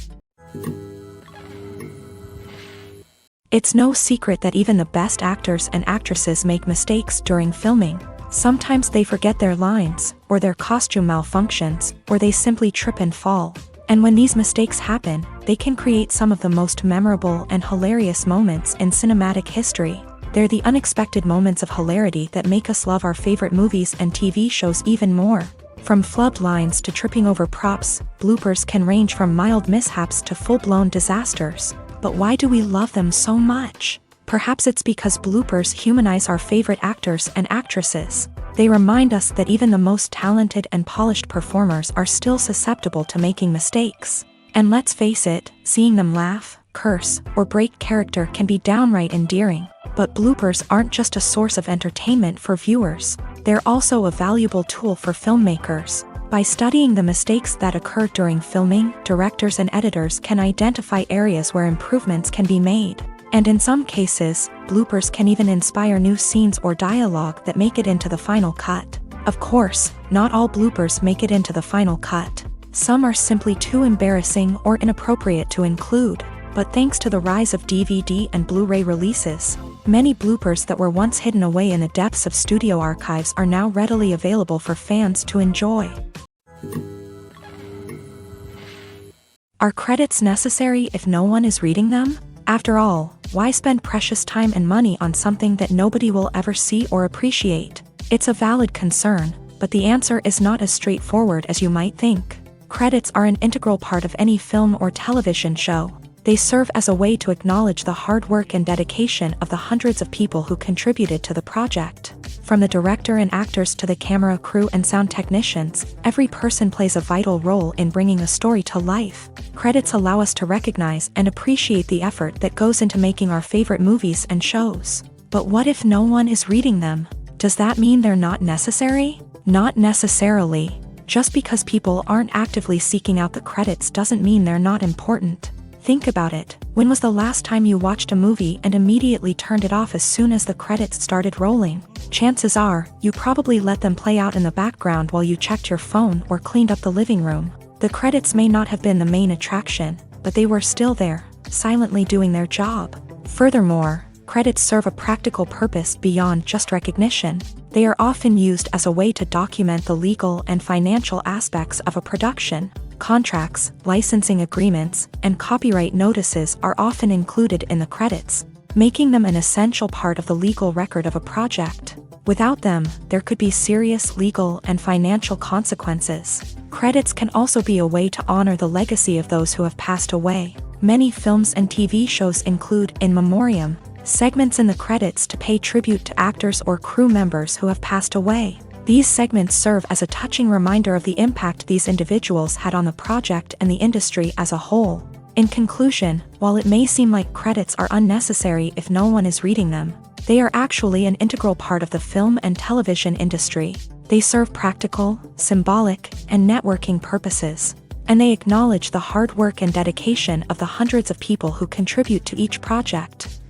It's no secret that even the best actors and actresses make mistakes during filming. Sometimes they forget their lines, or their costume malfunctions, or they simply trip and fall. And when these mistakes happen, they can create some of the most memorable and hilarious moments in cinematic history. They're the unexpected moments of hilarity that make us love our favorite movies and TV shows even more. From flubbed lines to tripping over props, bloopers can range from mild mishaps to full-blown disasters. But why do we love them so much? Perhaps it's because bloopers humanize our favorite actors and actresses. They remind us that even the most talented and polished performers are still susceptible to making mistakes. And let's face it, seeing them laugh, curse, or break character can be downright endearing. But bloopers aren't just a source of entertainment for viewers. They're also a valuable tool for filmmakers. By studying the mistakes that occur during filming, directors and editors can identify areas where improvements can be made. And in some cases, bloopers can even inspire new scenes or dialogue that make it into the final cut. Of course, not all bloopers make it into the final cut. Some are simply too embarrassing or inappropriate to include. But thanks to the rise of DVD and Blu-ray releases, many bloopers that were once hidden away in the depths of studio archives are now readily available for fans to enjoy. Are credits necessary if no one is reading them? After all, why spend precious time and money on something that nobody will ever see or appreciate? It's a valid concern, but the answer is not as straightforward as you might think. Credits are an integral part of any film or television show. They serve as a way to acknowledge the hard work and dedication of the hundreds of people who contributed to the project. From the director and actors to the camera crew and sound technicians, every person plays a vital role in bringing a story to life. Credits allow us to recognize and appreciate the effort that goes into making our favorite movies and shows. But what if no one is reading them? Does that mean they're not necessary? Not necessarily. Just because people aren't actively seeking out the credits doesn't mean they're not important. Think about it. When was the last time you watched a movie and immediately turned it off as soon as the credits started rolling? Chances are, you probably let them play out in the background while you checked your phone or cleaned up the living room. The credits may not have been the main attraction, but they were still there, silently doing their job. Furthermore, Credits serve a practical purpose beyond just recognition. They are often used as a way to document the legal and financial aspects of a production. Contracts, licensing agreements, and copyright notices are often included in the credits, making them an essential part of the legal record of a project. Without them, there could be serious legal and financial consequences. Credits can also be a way to honor the legacy of those who have passed away. Many films and TV shows include in memoriam segments in the credits to pay tribute to actors or crew members who have passed away. These segments serve as a touching reminder of the impact these individuals had on the project and the industry as a whole. In conclusion, while it may seem like credits are unnecessary if no one is reading them, they are actually an integral part of the film and television industry. They serve practical, symbolic, and networking purposes, and they acknowledge the hard work and dedication of the hundreds of people who contribute to each project.